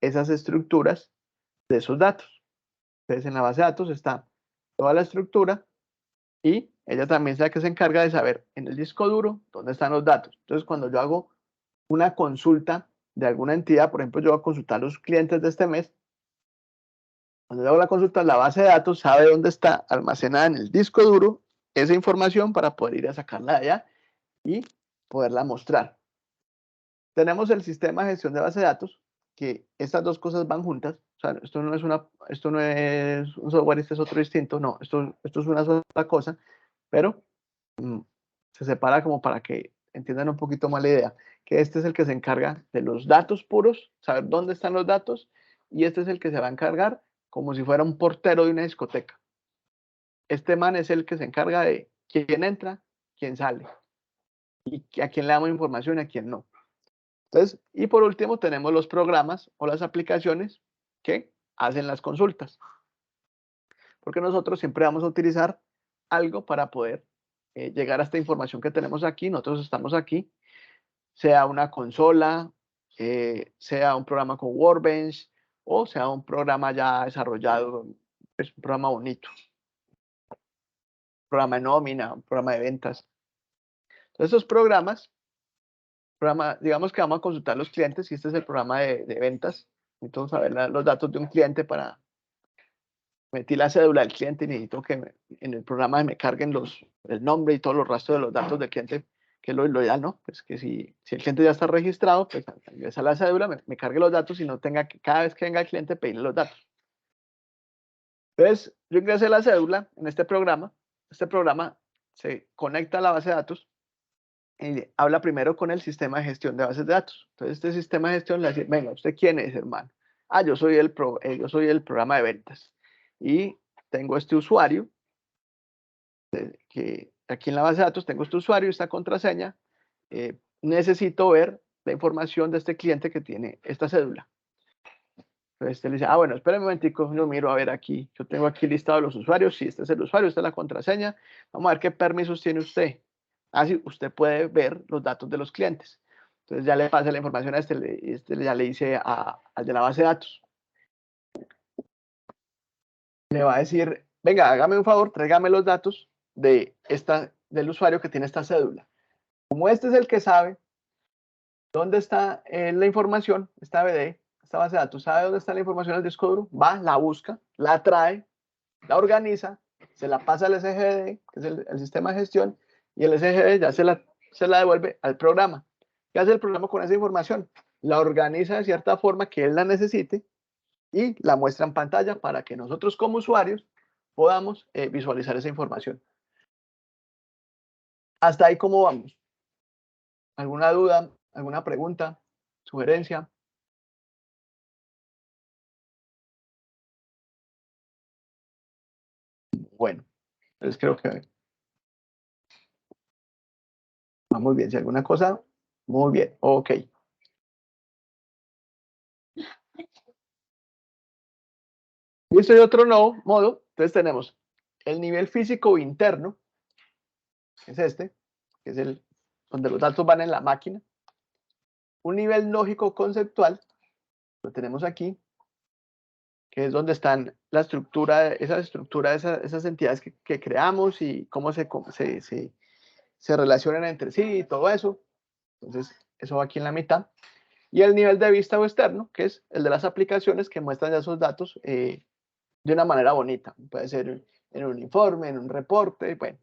esas estructuras de esos datos. Entonces, en la base de datos está toda la estructura y ella también es la que se encarga de saber en el disco duro dónde están los datos. Entonces, cuando yo hago una consulta de alguna entidad, por ejemplo, yo voy a consultar los clientes de este mes, cuando yo hago la consulta, la base de datos sabe dónde está almacenada en el disco duro esa información para poder ir a sacarla de allá y poderla mostrar. Tenemos el sistema de gestión de base de datos, que estas dos cosas van juntas. O sea, esto no es un software, este es otro distinto, no, esto es una sola cosa, pero se separa como para que entiendan un poquito más la idea, que este es el que se encarga de los datos puros, saber dónde están los datos, y este es el que se va a encargar como si fuera un portero de una discoteca. Este man es el que se encarga de quién entra, quién sale, y a quién le damos información y a quién no. Entonces, y por último tenemos los programas o las aplicaciones que hacen las consultas, porque nosotros siempre vamos a utilizar algo para poder llegar a esta información que tenemos aquí. Nosotros estamos aquí, sea una consola, sea un programa con Workbench o sea un programa ya desarrollado, es un programa bonito, un programa de nómina, un programa de ventas. Entonces, esos programas, digamos que vamos a consultar los clientes y este es el programa de ventas. Necesito saber los datos de un cliente para metí la cédula del cliente y necesito que en el programa me carguen el nombre y todos los rastros de los datos del cliente, que es lo ideal, ¿no? Pues que si el cliente ya está registrado, pues ingresa la cédula, me cargue los datos y no tenga que cada vez que venga el cliente pedirle los datos. Entonces, yo ingresé la cédula en este programa se conecta a la base de datos y habla primero con el sistema de gestión de bases de datos. Entonces, este sistema de gestión le dice, venga, ¿usted quién es, hermano? Ah, yo soy yo soy el programa de ventas y tengo este usuario que aquí en la base de datos tengo este usuario, esta contraseña, necesito ver la información de este cliente que tiene esta cédula. Entonces le dice, bueno, espera un momentico, yo miro a ver aquí, yo tengo aquí listado los usuarios, sí, este es el usuario, esta es la contraseña, vamos a ver qué permisos tiene usted. Así usted puede ver los datos de los clientes. Entonces ya le pasa la información a este ya le dice al de la base de datos. Le va a decir, venga, hágame un favor, tráigame los datos del usuario que tiene esta cédula. Como este es el que sabe dónde está la información, esta BD, esta base de datos, sabe dónde está la información del disco duro, va, la busca, la trae, la organiza, se la pasa al SGD, que es el sistema de gestión, y el SGD ya se la devuelve al programa. ¿Qué hace el programa con esa información? La organiza de cierta forma que él la necesite y la muestra en pantalla para que nosotros como usuarios podamos visualizar esa información. Hasta ahí, ¿cómo vamos? ¿Alguna duda? ¿Alguna pregunta? ¿Sugerencia? Bueno, entonces creo que vamos bien. Si alguna cosa Muy bien, ok. Listo, y otro modo. Entonces tenemos el nivel físico interno, que es este, que es el donde los datos van en la máquina. Un nivel lógico conceptual, lo tenemos aquí, que es donde están la estructura, esas entidades que creamos y cómo se relacionan entre sí y todo eso. Entonces, eso va aquí en la mitad. Y el nivel de vista o externo, que es el de las aplicaciones que muestran ya esos datos de una manera bonita. Puede ser en un informe, en un reporte, bueno.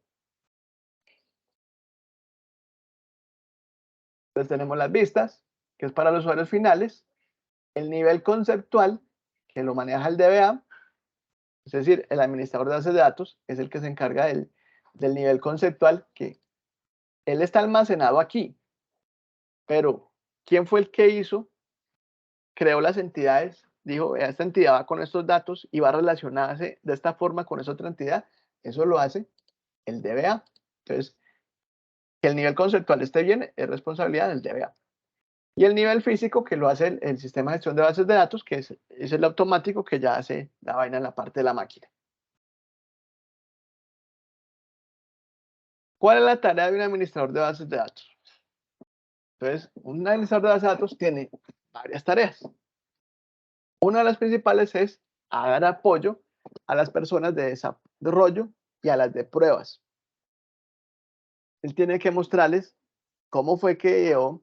Entonces tenemos las vistas, que es para los usuarios finales, el nivel conceptual, que lo maneja el DBA, es decir, el administrador de bases de datos es el que se encarga del nivel conceptual, que él está almacenado aquí, pero ¿quién fue el que creó las entidades? Dijo, esta entidad va con estos datos y va a relacionarse de esta forma con esa otra entidad. Eso lo hace el DBA. Entonces, que el nivel conceptual esté bien es responsabilidad del DBA. Y el nivel físico que lo hace el sistema de gestión de bases de datos, que es el automático que ya hace la vaina en la parte de la máquina. ¿Cuál es la tarea de un administrador de bases de datos? Entonces, un administrador de bases de datos tiene varias tareas. Una de las principales es dar apoyo a las personas de desarrollo y a las de pruebas. Él tiene que mostrarles cómo fue que llevó,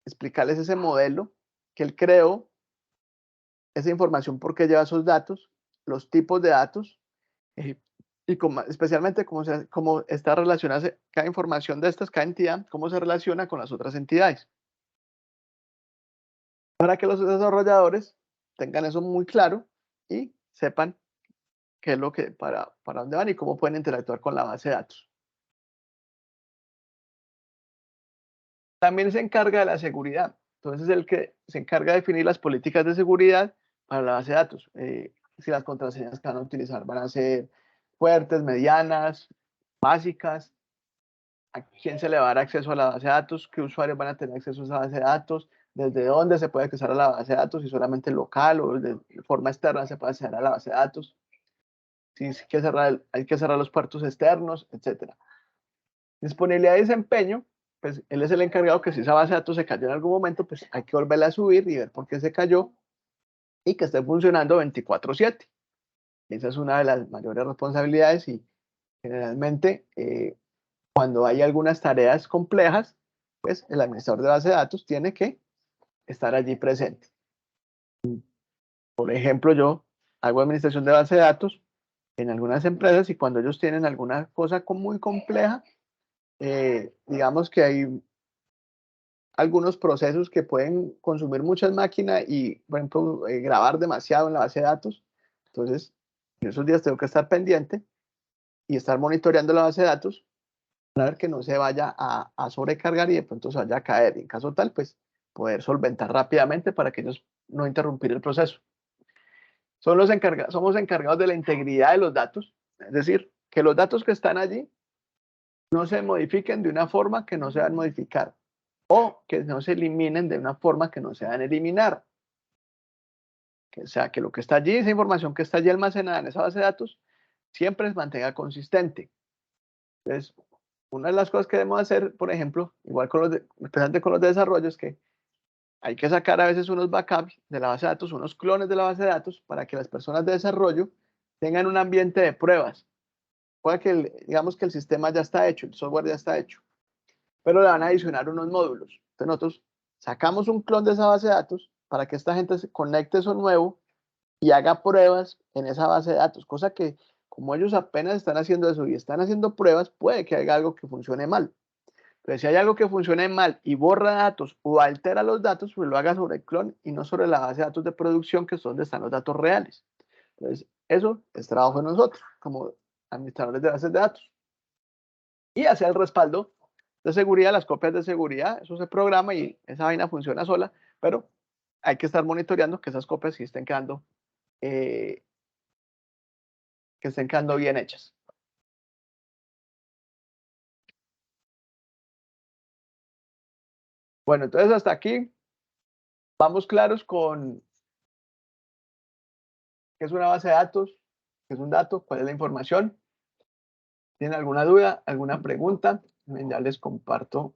explicarles ese modelo que él creó, esa información por qué lleva esos datos, los tipos de datos y especialmente cómo está relacionada cada información de estas, cada entidad, cómo se relaciona con las otras entidades. Para que los desarrolladores tengan eso muy claro y sepan qué es lo que, para dónde van y cómo pueden interactuar con la base de datos. También se encarga de la seguridad. Entonces, el que se encarga de definir las políticas de seguridad para la base de datos. Si las contraseñas que van a utilizar van a ser fuertes, medianas, básicas, a quién se le va a dar acceso a la base de datos, qué usuarios van a tener acceso a esa base de datos, desde dónde se puede acceder a la base de datos, si solamente local o de forma externa se puede acceder a la base de datos, si hay que cerrar los puertos externos, etc. Disponibilidad y desempeño, pues él es el encargado que si esa base de datos se cayó en algún momento, pues hay que volverla a subir y ver por qué se cayó y que esté funcionando 24/7. Esa es una de las mayores responsabilidades y generalmente cuando hay algunas tareas complejas, pues el administrador de base de datos tiene que estar allí presente. Por ejemplo, yo hago administración de base de datos en algunas empresas y cuando ellos tienen alguna cosa muy compleja, digamos que hay algunos procesos que pueden consumir muchas máquinas y, por ejemplo, grabar demasiado en la base de datos. Entonces, en esos días tengo que estar pendiente y estar monitoreando la base de datos para ver que no se vaya a sobrecargar y de pronto se vaya a caer. Y en caso tal, pues poder solventar rápidamente para que ellos no interrumpir el proceso. Somos encargados de la integridad de los datos, es decir, que los datos que están allí no se modifiquen de una forma que no se van a modificar o que no se eliminen de una forma que no se van a eliminar. O sea, que lo que está allí, esa información que está allí almacenada en esa base de datos, siempre se mantenga consistente. Entonces, una de las cosas que debemos hacer, por ejemplo, igual especialmente con los de desarrollo, es que hay que sacar a veces unos backups de la base de datos, unos clones de la base de datos, para que las personas de desarrollo tengan un ambiente de pruebas. Puede que, digamos que el sistema ya está hecho, el software ya está hecho, pero le van a adicionar unos módulos. Entonces nosotros sacamos un clon de esa base de datos para que esta gente se conecte eso nuevo y haga pruebas en esa base de datos, cosa que como ellos apenas están haciendo eso y están haciendo pruebas, puede que haya algo que funcione mal. Pero si hay algo que funcione mal y borra datos o altera los datos, pues lo haga sobre el clon y no sobre la base de datos de producción, que es donde están los datos reales. Entonces, eso es trabajo de nosotros, como administradores de bases de datos. Y hacer el respaldo de seguridad, las copias de seguridad, eso se programa y esa vaina funciona sola, pero hay que estar monitoreando que esas copias sí eh, estén quedando bien hechas. Bueno, entonces hasta aquí vamos claros con qué es una base de datos, qué es un dato, cuál es la información. ¿Tienen alguna duda, alguna pregunta? Ya les comparto.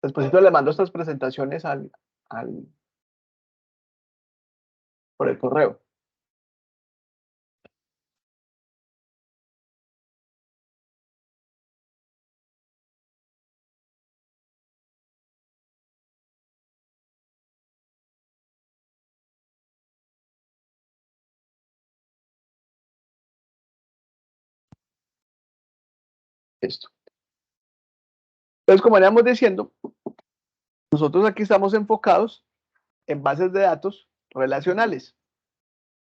Después les mando estas presentaciones por el correo. Listo. Entonces, como veníamos diciendo, nosotros aquí estamos enfocados en bases de datos relacionales.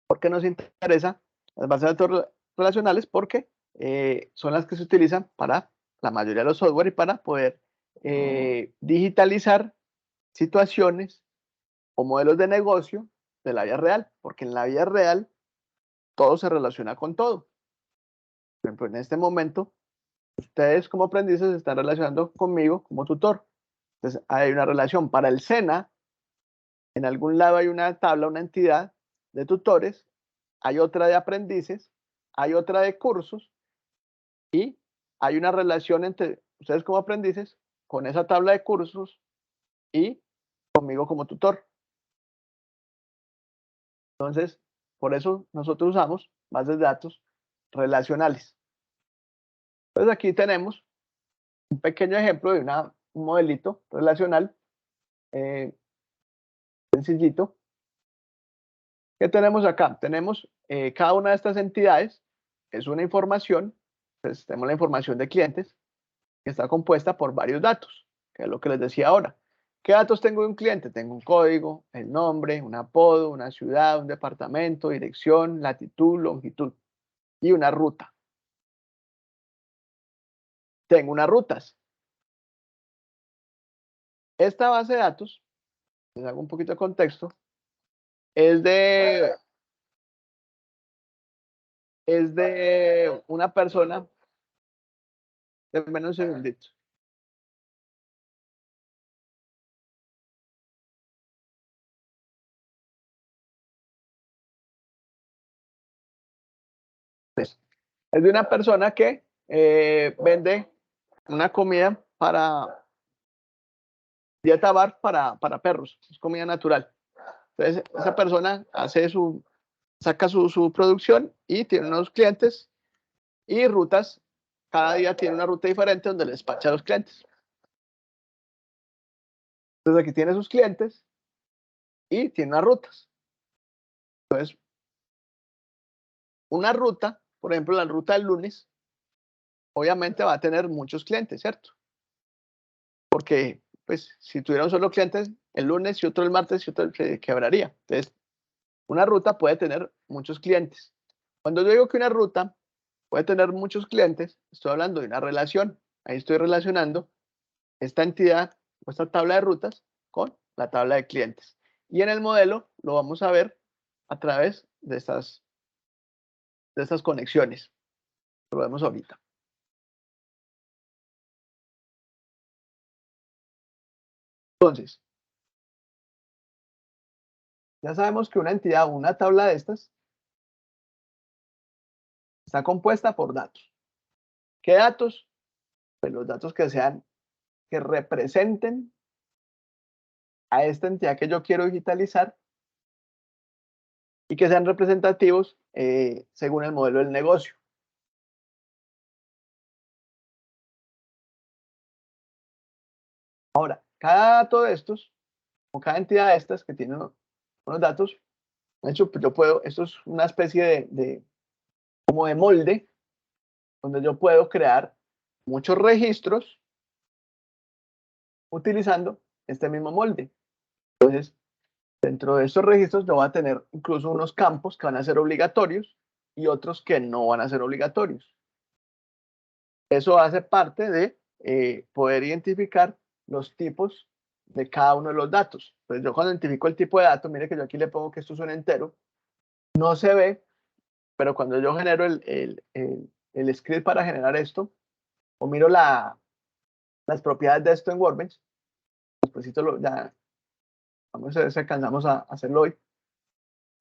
¿Por qué nos interesa las bases de datos relacionales? Porque son las que se utilizan para la mayoría de los software y para poder digitalizar situaciones o modelos de negocio de la vida real, porque en la vida real todo se relaciona con todo. Por ejemplo, en este momento, ustedes como aprendices se están relacionando conmigo como tutor. Entonces, hay una relación para el SENA. En algún lado hay una tabla, una entidad de tutores, hay otra de aprendices, hay otra de cursos y hay una relación entre ustedes como aprendices con esa tabla de cursos y conmigo como tutor. Entonces, por eso nosotros usamos bases de datos relacionales. Entonces, aquí tenemos un pequeño ejemplo de un modelito relacional sencillito. ¿Qué tenemos acá? Tenemos cada una de estas entidades, es una información, pues tenemos la información de clientes, que está compuesta por varios datos, que es lo que les decía ahora. ¿Qué datos tengo de un cliente? Tengo un código, el nombre, un apodo, una ciudad, un departamento, dirección, latitud, longitud y una ruta. Tengo unas rutas. Esta base de datos, les hago un poquito de contexto, es de una persona, denme un segundito. Es de una persona que vende una comida para dieta bar para perros, es comida natural. Entonces, esa persona saca su producción y tiene unos clientes y rutas. Cada día tiene una ruta diferente donde le despacha a los clientes. Entonces, aquí tiene sus clientes y tiene unas rutas. Entonces, una ruta, por ejemplo, la ruta del lunes, obviamente va a tener muchos clientes, ¿cierto? Porque, pues, si tuviera un solo cliente el lunes y otro el martes y otro se quebraría. Entonces, una ruta puede tener muchos clientes. Cuando yo digo que una ruta puede tener muchos clientes, estoy hablando de una relación. Ahí estoy relacionando esta entidad o esta tabla de rutas con la tabla de clientes. Y en el modelo lo vamos a ver a través de estas conexiones. Lo vemos ahorita. Entonces, ya sabemos que una entidad o una tabla de estas está compuesta por datos. ¿Qué datos? Pues los datos que representen a esta entidad que yo quiero digitalizar y que sean representativos según el modelo del negocio. Ahora, cada dato de estos, o cada entidad de estas que tiene unos datos, de hecho, pues yo puedo, esto es una especie como de molde, donde yo puedo crear muchos registros utilizando este mismo molde. Entonces, dentro de estos registros yo voy a tener incluso unos campos que van a ser obligatorios y otros que no van a ser obligatorios. Eso hace parte de poder identificar los tipos de cada uno de los datos. Entonces yo cuando identifico el tipo de dato, mire que yo aquí le pongo que esto es un entero, no se ve, pero cuando yo genero el script para generar esto, o miro las propiedades de esto en Workbench. Después ya vamos a ver si alcanzamos a hacerlo hoy.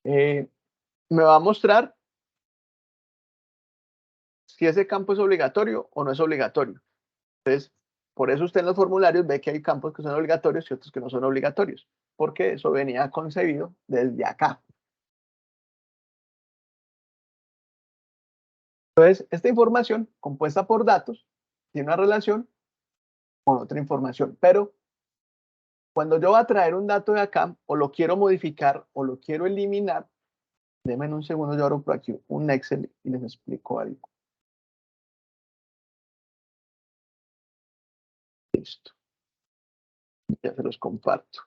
Me va a mostrar si ese campo es obligatorio o no es obligatorio. Entonces, por eso usted en los formularios ve que hay campos que son obligatorios y otros que no son obligatorios, porque eso venía concebido desde acá. Entonces, esta información compuesta por datos tiene una relación con otra información, pero cuando yo voy a traer un dato de acá, o lo quiero modificar o lo quiero eliminar, denme un segundo, yo abro por aquí un Excel y les explico algo. Listo. Ya se los comparto.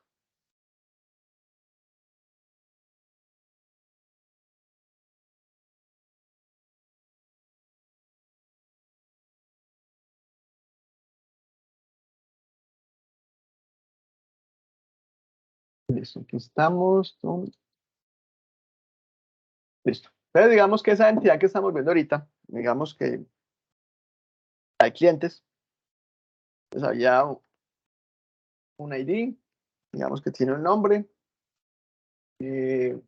Listo, aquí estamos. Listo. Entonces, digamos que esa entidad que estamos viendo ahorita, digamos que hay clientes, pues había un ID, digamos que tiene un nombre, tenía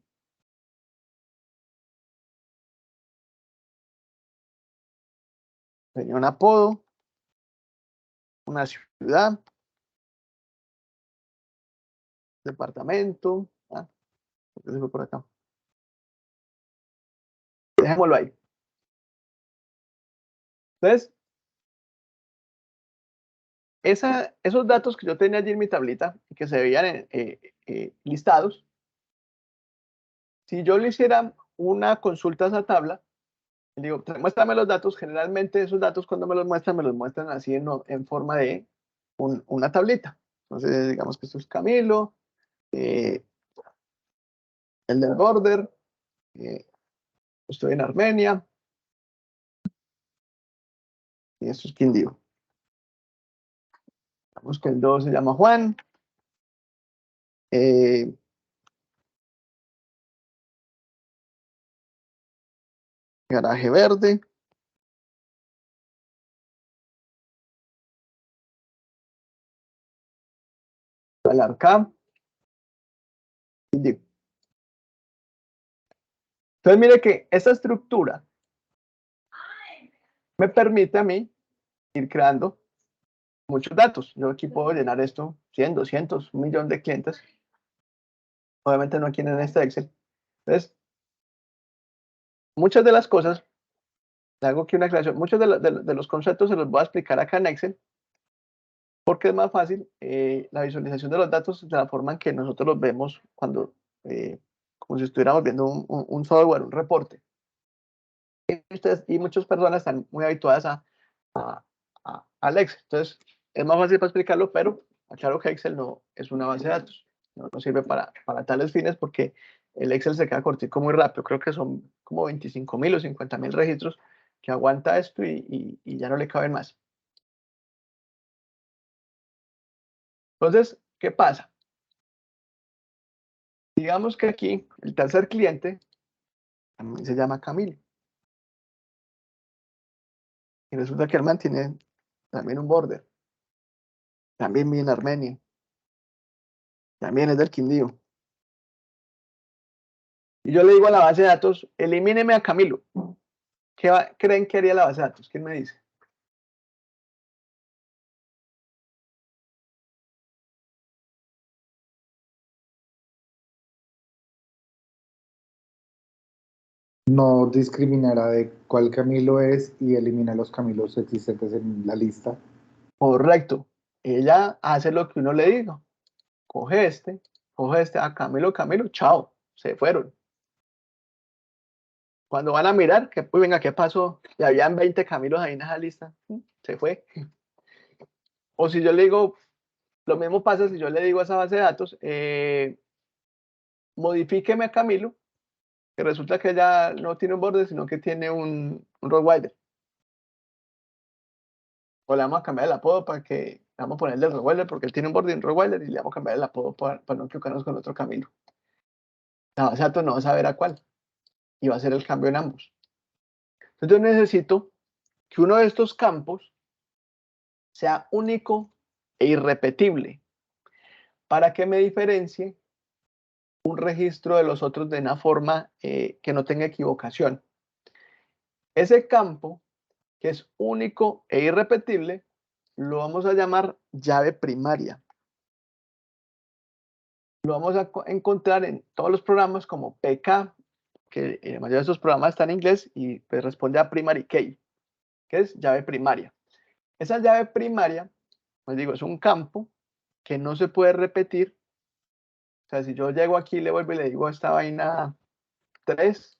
un apodo, una ciudad, departamento, ¿por qué se fue por acá? Dejémoslo ahí. Entonces, esos datos que yo tenía allí en mi tablita y que se veían listados, si yo le hiciera una consulta a esa tabla, le digo, muéstrame los datos, generalmente esos datos cuando me los muestran así en forma de una tablita. Entonces, digamos que esto es Camilo, el del border, estoy en Armenia, y esto es Quindío. Digamos que el 2 se llama Juan, garaje verde, Alarcá, Quindío. Entonces, mire que esta estructura me permite a mí ir creando muchos datos. Yo aquí puedo llenar esto 100, 200, 1.000.000 de clientes. Obviamente no aquí en este Excel. Entonces, muchas de las cosas, hago aquí una aclaración, muchos de los conceptos se los voy a explicar acá en Excel, porque es más fácil la visualización de los datos de la forma en que nosotros los vemos cuando, como si estuviéramos viendo un software, un reporte. Y muchas personas están muy habituadas al Excel. Entonces, es más fácil para explicarlo, pero aclaro que Excel no es una base de datos. No sirve para tales fines porque el Excel se queda cortico muy rápido. Creo que son como 25.000 o 50.000 registros que aguanta esto y ya no le caben más. Entonces, ¿qué pasa? Digamos que aquí el tercer cliente también se llama Camilo. Y resulta que el man tiene también un border. También vive en Armenia. También es del Quindío. Y yo le digo a la base de datos, elimíneme a Camilo. ¿Qué creen que haría la base de datos? ¿Quién me dice? No discriminará de cuál Camilo es y elimina los Camilos existentes en la lista. Correcto. Ella hace lo que uno le diga. Coge a Camilo, chao, se fueron. Cuando van a mirar, que pues venga, ¿qué pasó? Y habían 20 Camilos ahí en esa lista. Se fue. O si yo le digo, lo mismo pasa si yo le digo a esa base de datos, modifíqueme a Camilo, que resulta que ella no tiene un borde, sino que tiene un Rottweiler. O le vamos a cambiar el apodo para que vamos a ponerle el Rottweiler porque él tiene un borde y un Rottweiler y le vamos a cambiar el apodo para no equivocarnos con otro Camilo. La base de datos no va a saber a cuál y va a hacer el cambio en ambos. Entonces yo necesito que uno de estos campos sea único e irrepetible, para que me diferencie un registro de los otros de una forma que no tenga equivocación. Ese campo, que es único e irrepetible, lo vamos a llamar llave primaria. Lo vamos a encontrar en todos los programas como PK, que la mayoría de estos programas están en inglés, y pues responde a primary key, que es llave primaria. Esa llave primaria, pues digo, es un campo que no se puede repetir. O sea, si yo llego aquí, le vuelvo y le digo a esta vaina 3,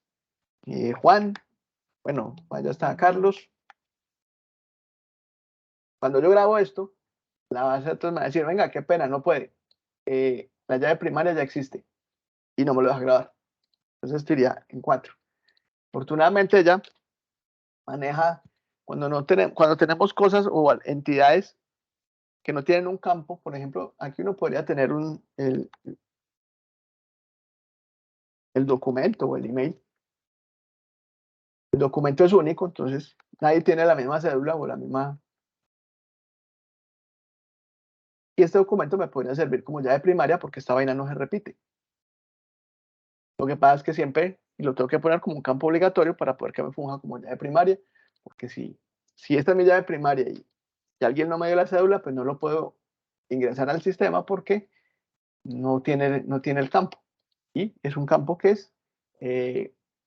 Juan, bueno, vaya está Carlos. Cuando yo grabo esto, la base de datos me va a decir, venga, qué pena, no puede. La llave primaria ya existe y no me lo deja grabar. Entonces estaría en 4. Afortunadamente ella maneja, cuando tenemos cosas o entidades que no tienen un campo, por ejemplo, aquí uno podría tener el documento o el email. El documento es único, entonces nadie tiene la misma cédula o la misma. Y este documento me podría servir como llave primaria porque esta vaina no se repite. Lo que pasa es que siempre, y lo tengo que poner como un campo obligatorio para poder que me funja como llave primaria, porque si esta es mi llave primaria y alguien no me dio la cédula, pues no lo puedo ingresar al sistema porque no tiene el campo. Y es un campo que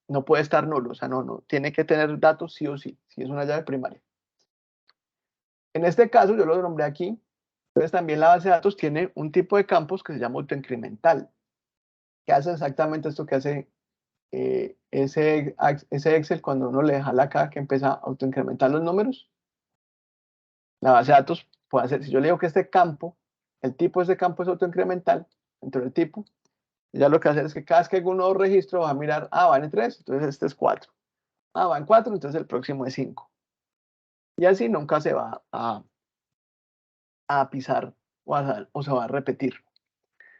no puede estar nulo, o sea, no, tiene que tener datos sí o sí, si es una llave primaria. En este caso, yo lo nombré aquí, entonces también la base de datos tiene un tipo de campos que se llama autoincremental, que hace exactamente esto que hace ese Excel cuando uno le deja la caja que empieza a autoincrementar los números. La base de datos puede hacer, si yo le digo que este campo, el tipo de este campo es autoincremental, dentro del tipo, ya lo que hace es que cada vez que hago un nuevo registro va a mirar, va en 3, entonces este es 4. Va en 4, entonces el próximo es 5. Y así nunca se va a pisar o se va a repetir.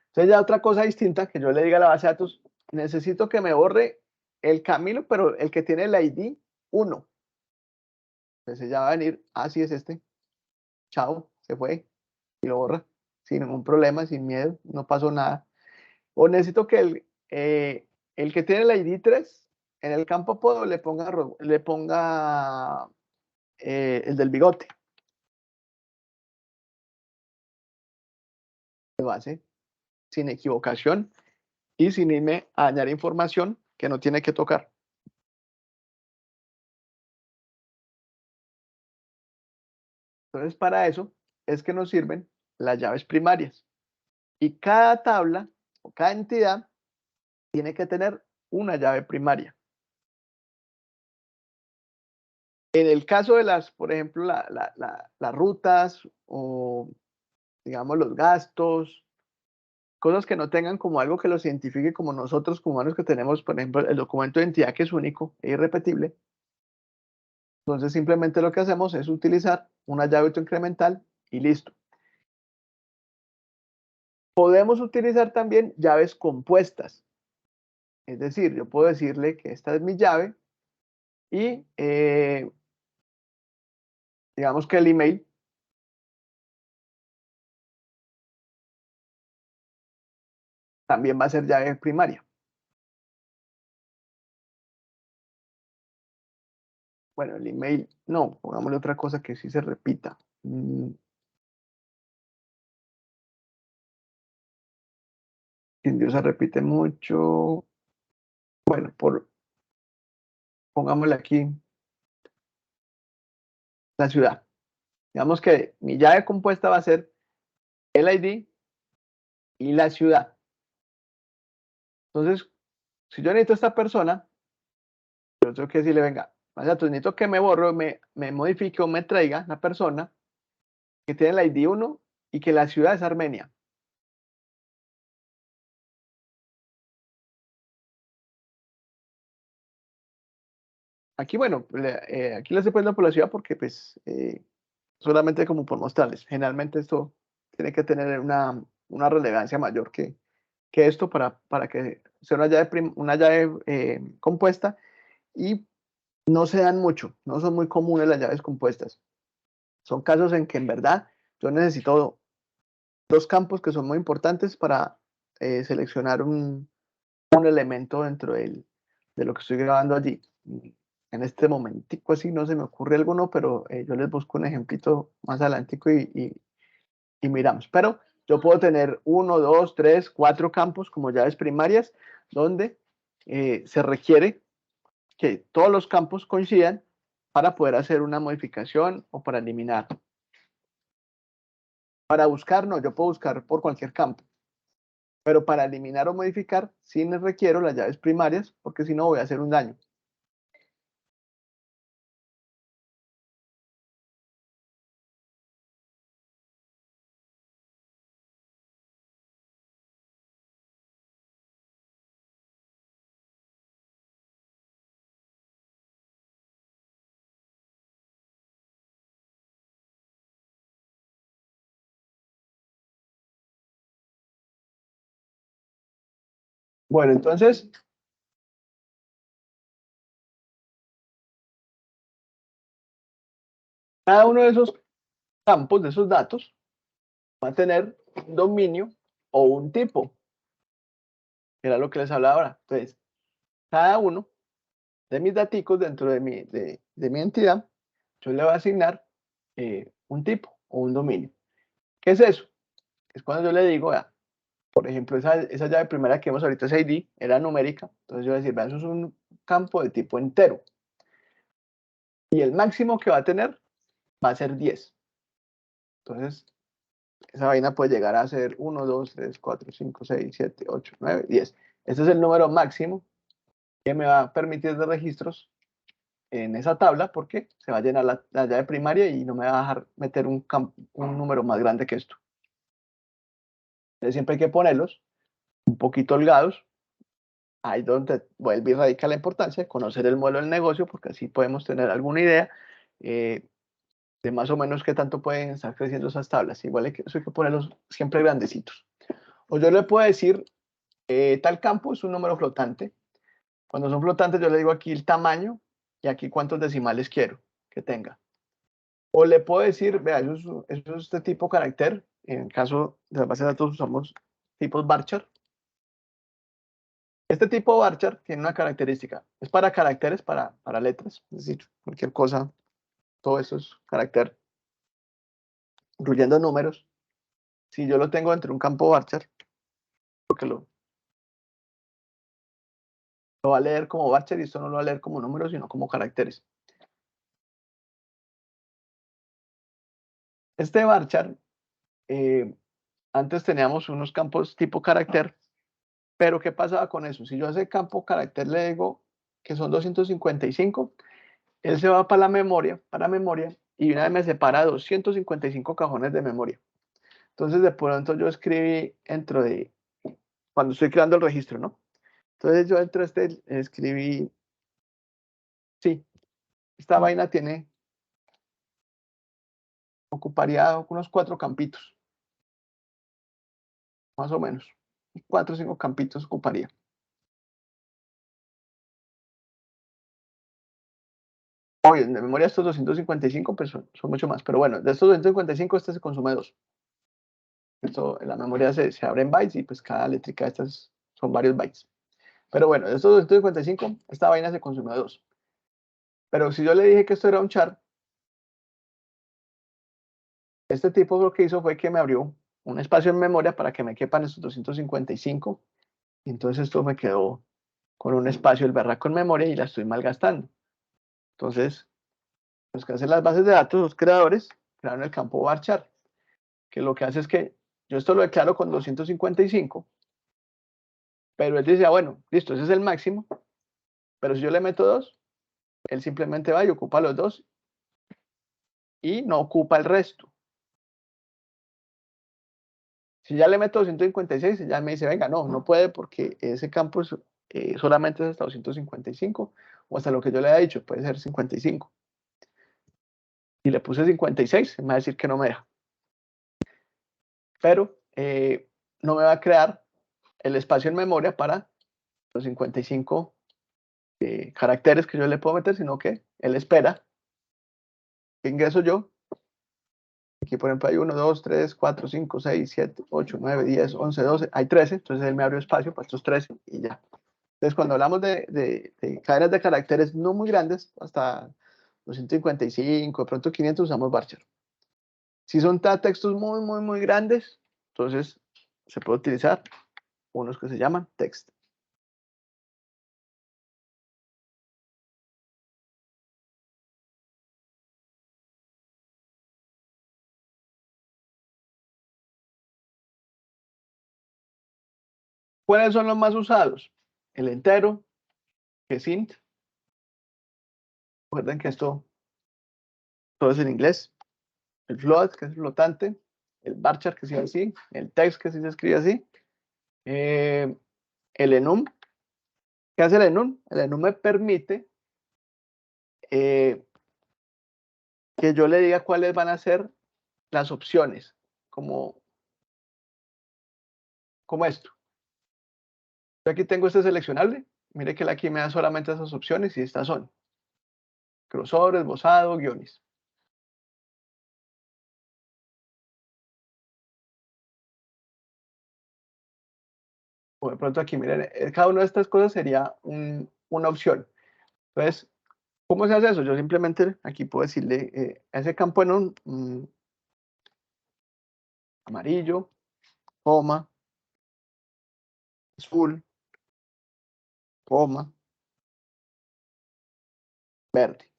Entonces ya otra cosa distinta que yo le diga a la base de datos, necesito que me borre el Camilo, pero el que tiene el ID 1. Entonces ya va a venir, sí es este, chao, se fue, y lo borra, sin ningún problema, sin miedo, no pasó nada. O necesito que el que tiene el ID 3, en el campo apodo le ponga el del bigote. De base, sin equivocación y sin irme a añadir información que no tiene que tocar. Entonces, para eso es que nos sirven las llaves primarias. Y cada tabla o cada entidad tiene que tener una llave primaria. En el caso de las, por ejemplo, las rutas o, digamos, los gastos, cosas que no tengan como algo que los identifique como nosotros, como humanos que tenemos, por ejemplo, el documento de identidad que es único e irrepetible. Entonces, simplemente lo que hacemos es utilizar una llave autoincremental y listo. Podemos utilizar también llaves compuestas. Es decir, yo puedo decirle que esta es mi llave y digamos que el email también va a ser llave primaria. Bueno, el email, no, pongámosle otra cosa que sí se repita. Dios se repite mucho. Bueno, pongámosle aquí la ciudad. Digamos que mi llave compuesta va a ser el ID y la ciudad. Entonces, si yo necesito a esta persona, yo tengo que decirle, venga, necesito que me borre, me modifique o me traiga la persona que tiene el ID 1 y que la ciudad es Armenia. Aquí, bueno, aquí le estoy poniendo por la ciudad porque, pues, solamente como por mostrarles. Generalmente esto tiene que tener una relevancia mayor que esto para que sea una llave compuesta y no se dan mucho, no son muy comunes las llaves compuestas. Son casos en que en verdad yo necesito dos campos que son muy importantes para seleccionar un elemento dentro de lo que estoy grabando allí. En este momentico así no se me ocurre alguno, pero yo les busco un ejemplito más adelantico y miramos. Pero yo puedo tener 1, 2, 3, 4 campos como llaves primarias donde se requiere que todos los campos coincidan para poder hacer una modificación o para eliminar. Para buscar, no, yo puedo buscar por cualquier campo. Pero para eliminar o modificar, sí me requiero las llaves primarias, porque si no voy a hacer un daño. Bueno, entonces, cada uno de esos campos, de esos datos, va a tener un dominio o un tipo. Era lo que les hablaba ahora. Entonces, cada uno de mis daticos dentro de mi entidad, yo le voy a asignar un tipo o un dominio. ¿Qué es eso? Es cuando yo le digo, por ejemplo, esa llave primera que vemos ahorita, esa ID, era numérica. Entonces yo voy a decir, vea, eso es un campo de tipo entero. Y el máximo que va a tener va a ser 10. Entonces, esa vaina puede llegar a ser 1, 2, 3, 4, 5, 6, 7, 8, 9, 10. Ese es el número máximo que me va a permitir de registros en esa tabla porque se va a llenar la llave primaria y no me va a dejar meter un número más grande que esto. Entonces, siempre hay que ponerlos un poquito holgados. Ahí es donde vuelve y radica la importancia de conocer el modelo del negocio porque así podemos tener alguna idea de más o menos qué tanto pueden estar creciendo esas tablas. Igual eso hay que ponerlos siempre grandecitos. O yo le puedo decir, tal campo es un número flotante. Cuando son flotantes, yo le digo aquí el tamaño y aquí cuántos decimales quiero que tenga. O le puedo decir, vea, eso es este tipo carácter. En el caso de las bases de datos usamos tipos varchar. Este tipo varchar tiene una característica. Es para caracteres, para letras. Es decir, cualquier cosa, todo eso es carácter, incluyendo números. Si yo lo tengo dentro de un campo varchar, porque lo va a leer como varchar y esto no lo va a leer como números, sino como caracteres. Este varchar, antes teníamos unos campos tipo carácter, pero ¿qué pasaba con eso? Si yo a ese campo carácter le digo que son 255, él se va para memoria, y una vez me separa 255 cajones de memoria. Entonces, de pronto yo escribí dentro de, cuando estoy creando el registro, ¿no? Entonces yo dentro de este escribí, sí, esta vaina ocuparía unos 4 campitos, más o menos. 4 o 5 campitos ocuparía. Oye, de memoria estos 255 pues son mucho más, pero bueno, de estos 255 este se consume 2. Esto, la memoria se abre en bytes y pues cada eléctrica de estas son varios bytes. Pero bueno, de estos 255, esta vaina se consume 2. Pero si yo le dije que esto era un char, este tipo lo que hizo fue que me abrió un espacio en memoria para que me quepan estos 255. Y entonces esto me quedó con un espacio el berraco en memoria y la estoy malgastando. Entonces, los que hacen las bases de datos, los creadores, crearon el campo varchar, que lo que hace es que yo esto lo declaro con 255, pero él dice, bueno, listo, ese es el máximo, pero si yo le meto 2, él simplemente va y ocupa los 2 y no ocupa el resto. Si ya le meto 256, ya me dice, venga, no puede porque ese campo solamente es hasta 255 o hasta lo que yo le haya dicho, puede ser 55. Y le puse 56, me va a decir que no me deja. Pero no me va a crear el espacio en memoria para los 55 caracteres que yo le puedo meter, sino que él espera que ingreso yo Aquí, por ejemplo, hay 1, 2, 3, 4, 5, 6, 7, 8, 9, 10, 11, 12, hay 13, entonces él me abrió espacio para estos 13 y ya. Entonces, cuando hablamos de cadenas de caracteres no muy grandes, hasta 255, de pronto 500, usamos varchar. Si son textos muy, muy, muy grandes, entonces se puede utilizar unos que se llaman text. ¿Cuáles son los más usados? El entero, que es int. Recuerden que esto todo es en inglés. El float, que es flotante. El varchar, que se escribe así. El text, que sí se escribe así. El enum. ¿Qué hace el enum? El enum me permite que yo le diga cuáles van a ser las opciones, como esto. Yo aquí tengo este seleccionable. Mire que aquí me da solamente esas opciones y estas son crossover, esbozado, guiones. O de pronto aquí, miren, cada una de estas cosas sería una opción. Entonces, ¿cómo se hace eso? Yo simplemente aquí puedo decirle a ese campo en un amarillo, coma, azul, coma, verde.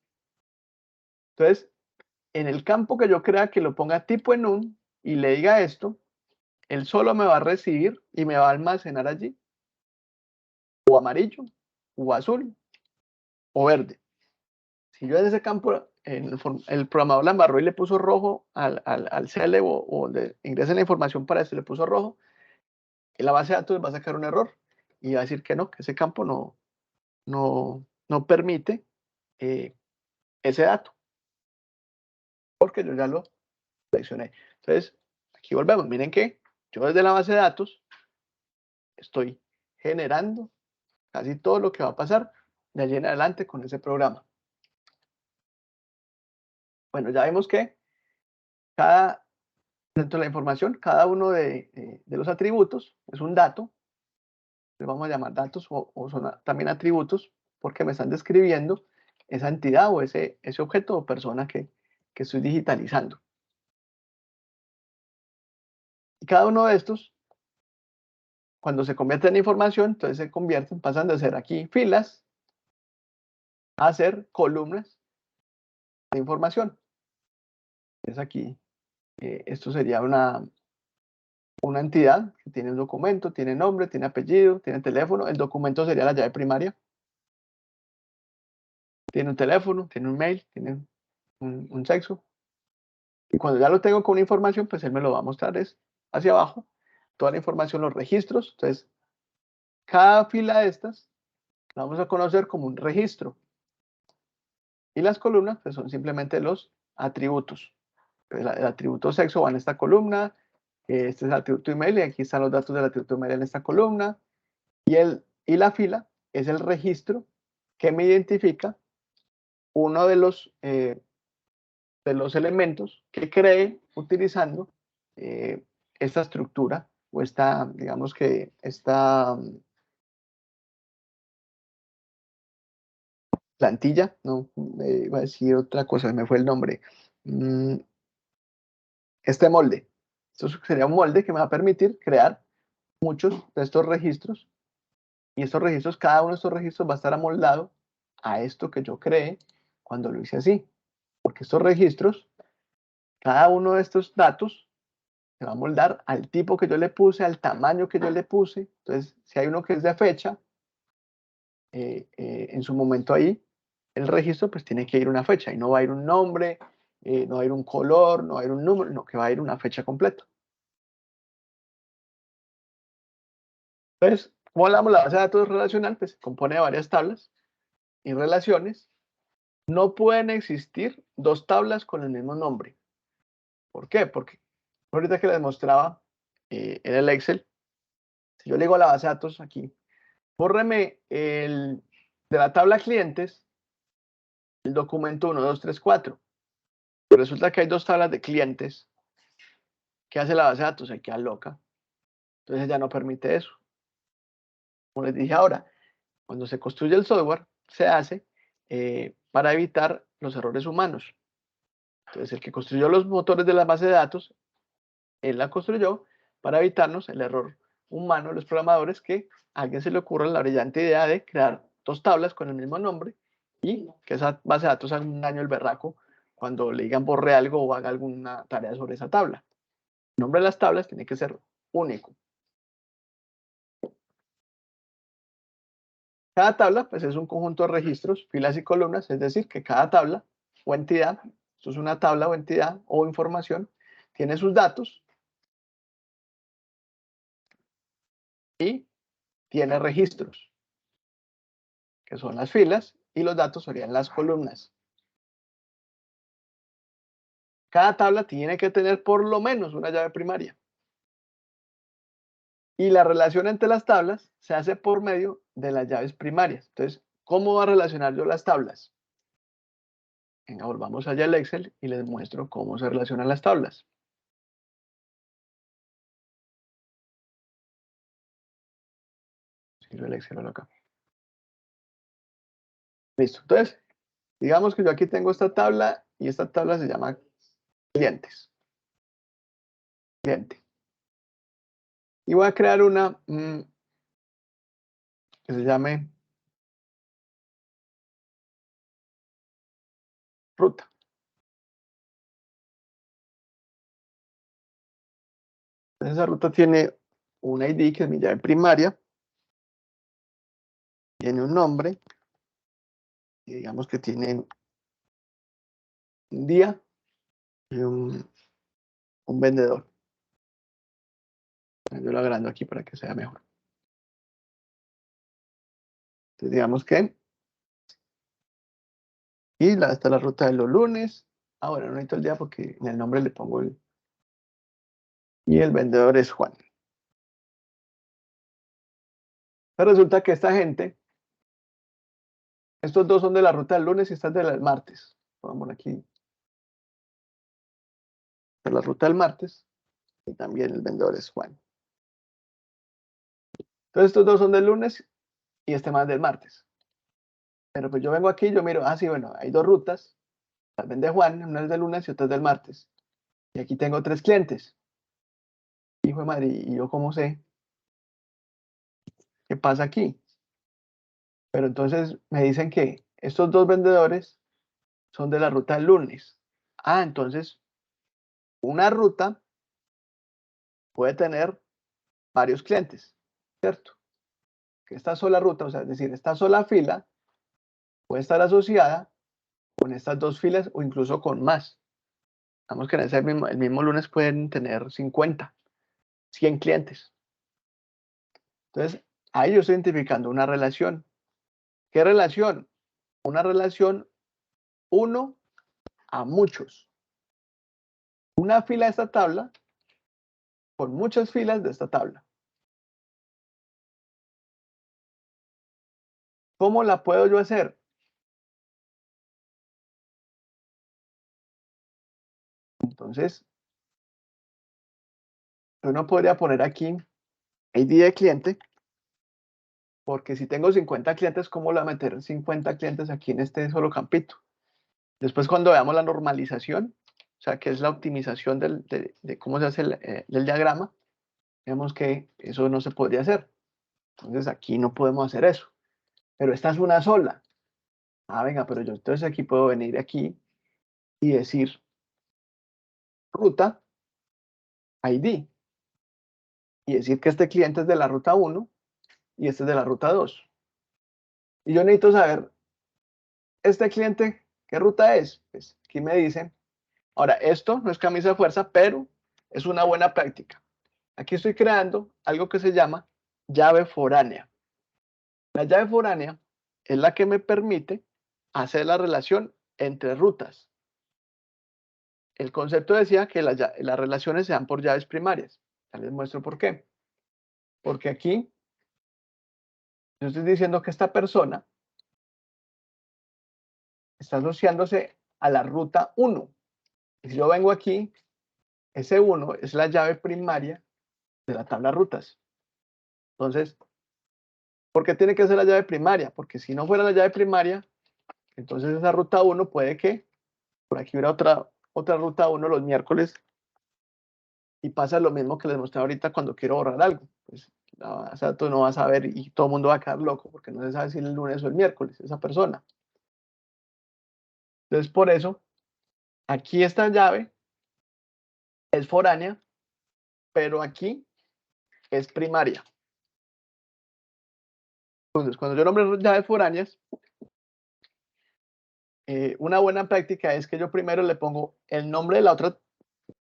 Entonces, en el campo que yo crea que lo ponga tipo en un y le diga esto, él solo me va a recibir y me va a almacenar allí o amarillo, o azul, o verde. Si yo en ese campo, el programador la embarró y le puso rojo al CL o le ingresa la información para eso, le puso rojo, en la base de datos va a sacar un error y va a decir que no, que ese campo no permite ese dato, porque yo ya lo seleccioné. Entonces, aquí volvemos. Miren que yo desde la base de datos estoy generando casi todo lo que va a pasar de allí en adelante con ese programa. Bueno, ya vemos que dentro de la información, cada uno de los atributos es un dato, le vamos a llamar datos o son también atributos, porque me están describiendo esa entidad o ese objeto o persona que estoy digitalizando. Y cada uno de estos, cuando se convierte en información, entonces se convierten, pasan de ser aquí filas a ser columnas de información. Entonces aquí, esto sería una entidad que tiene un documento, tiene nombre, tiene apellido, tiene teléfono. El documento sería la llave primaria. Tiene un teléfono, tiene un mail, tiene un sexo. Y cuando ya lo tengo con una información, pues él me lo va a mostrar es hacia abajo. Toda la información, los registros. Entonces, cada fila de estas la vamos a conocer como un registro. Y las columnas pues son simplemente los atributos. El atributo sexo va en esta columna. Este es el atributo email y aquí están los datos del atributo email en esta columna. Y la fila es el registro que me identifica uno de los elementos que cree utilizando esta estructura o esta, digamos que esta plantilla, no, iba a decir otra cosa, me fue el nombre. Este molde. Esto sería un molde que me va a permitir crear muchos de estos registros y estos registros, cada uno de estos registros va a estar amoldado a esto que yo creé cuando lo hice así. Porque estos registros, cada uno de estos datos se va a moldar al tipo que yo le puse, al tamaño que yo le puse. Entonces, si hay uno que es de fecha, en su momento ahí, el registro pues tiene que ir una fecha y no va a ir un nombre, no va a ir un color, no va a ir un número, no, que va a ir una fecha completa. Entonces, como hablamos, la base de datos relacional pues se compone de varias tablas y relaciones. No pueden existir dos tablas con el mismo nombre. ¿Por qué? Porque ahorita que les mostraba en el Excel, si yo le digo a la base de datos aquí, bórreme de la tabla clientes, el documento 1, 2, 3, 4. Resulta que hay dos tablas de clientes ¿Qué hace la base de datos? Se queda loca. Entonces ya no permite eso. Como les dije ahora, cuando se construye el software, se hace para evitar los errores humanos. Entonces, el que construyó los motores de la base de datos, él la construyó para evitarnos el error humano de los programadores, que a alguien se le ocurra la brillante idea de crear dos tablas con el mismo nombre y que esa base de datos haga un daño al berraco cuando le digan borre algo o haga alguna tarea sobre esa tabla. El nombre de las tablas tiene que ser único. Cada tabla pues, es un conjunto de registros, filas y columnas, es decir, que cada tabla o entidad, esto es una tabla o entidad o información, tiene sus datos y tiene registros, que son las filas, y los datos serían las columnas. Cada tabla tiene que tener por lo menos una llave primaria. Y la relación entre las tablas se hace por medio de las llaves primarias. Entonces, ¿cómo va a relacionar yo las tablas? Venga, volvamos allá al Excel y les muestro cómo se relacionan las tablas. Sirve el Excel acá. Listo. Entonces, digamos que yo aquí tengo esta tabla y esta tabla se llama clientes. Cliente. Y voy a crear una que se llame ruta. Entonces, esa ruta tiene un ID, que es mi llave primaria, tiene un nombre, y digamos que tiene un día y un vendedor. Yo lo agrando aquí para que sea mejor. Entonces, digamos que, y esta es la ruta de los lunes. Ahora no necesito el día porque en el nombre le pongo el, y el vendedor es Juan. Pero resulta que esta gente, estos dos son de la ruta del lunes y esta es de la del martes. Vamos aquí. De la ruta del martes. Y también el vendedor es Juan. Entonces estos dos son del lunes y este más del martes. Pero pues yo vengo aquí y yo miro, sí, bueno, hay dos rutas. La vende Juan, una es del lunes y otra es del martes. Y aquí tengo 3 clientes. Hijo de madre, ¿y yo cómo sé qué pasa aquí? Pero entonces me dicen que estos dos vendedores son de la ruta del lunes. Entonces una ruta puede tener varios clientes, ¿cierto? Que esta sola ruta, o sea, es decir, esta sola fila puede estar asociada con estas dos filas o incluso con más. Digamos que en el mismo lunes pueden tener 50, 100 clientes. Entonces, ahí yo estoy identificando una relación. ¿Qué relación? Una relación 1 a muchos. Una fila de esta tabla con muchas filas de esta tabla. ¿Cómo la puedo yo hacer? Entonces, yo no podría poner aquí ID de cliente, porque si tengo 50 clientes, ¿cómo le voy a meter 50 clientes aquí en este solo campito? Después, cuando veamos la normalización, o sea, que es la optimización de cómo se hace el diagrama, vemos que eso no se podría hacer. Entonces, aquí no podemos hacer eso. Pero esta es una sola. Venga, pero yo entonces aquí puedo venir aquí y decir ruta ID y decir que este cliente es de la ruta 1 y este es de la ruta 2. Y yo necesito saber, ¿este cliente qué ruta es? Pues aquí me dicen. Ahora, esto no es camisa de fuerza, pero es una buena práctica. Aquí estoy creando algo que se llama llave foránea. La llave foránea es la que me permite hacer la relación entre rutas. El concepto decía que las relaciones se dan por llaves primarias. Ya les muestro por qué. Porque aquí yo estoy diciendo que esta persona está asociándose a la ruta 1. Y si yo vengo aquí S1 es la llave primaria de la tabla rutas. Entonces, ¿por qué tiene que ser la llave primaria? Porque si no fuera la llave primaria, entonces esa ruta 1 puede que por aquí hubiera otra ruta 1 los miércoles y pasa lo mismo que les mostré ahorita cuando quiero borrar algo. Pues la base de datos no va a saber y todo el mundo va a quedar loco porque no se sabe si el lunes o el miércoles esa persona. Entonces, por eso, aquí esta llave es foránea, pero aquí es primaria. Entonces, cuando yo nombro llaves foráneas, una buena práctica es que yo primero le pongo el nombre de la otra,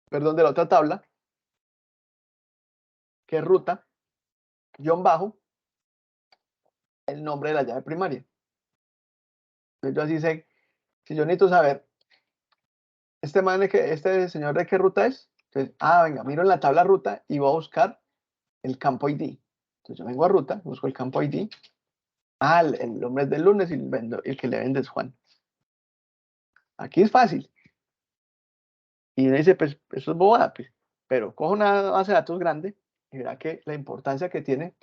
perdón, de la otra tabla, que es ruta, guión bajo, el nombre de la llave primaria. Entonces yo así sé, si yo necesito saber, este señor de qué ruta es, entonces, venga, miro en la tabla ruta y voy a buscar el campo ID. Entonces yo vengo a ruta, busco el campo ID. El nombre es del lunes y el que le vende es Juan. Aquí es fácil. Y uno dice, pues eso es bobada, pues. Pero cojo una base de datos grande y verá que la importancia que tiene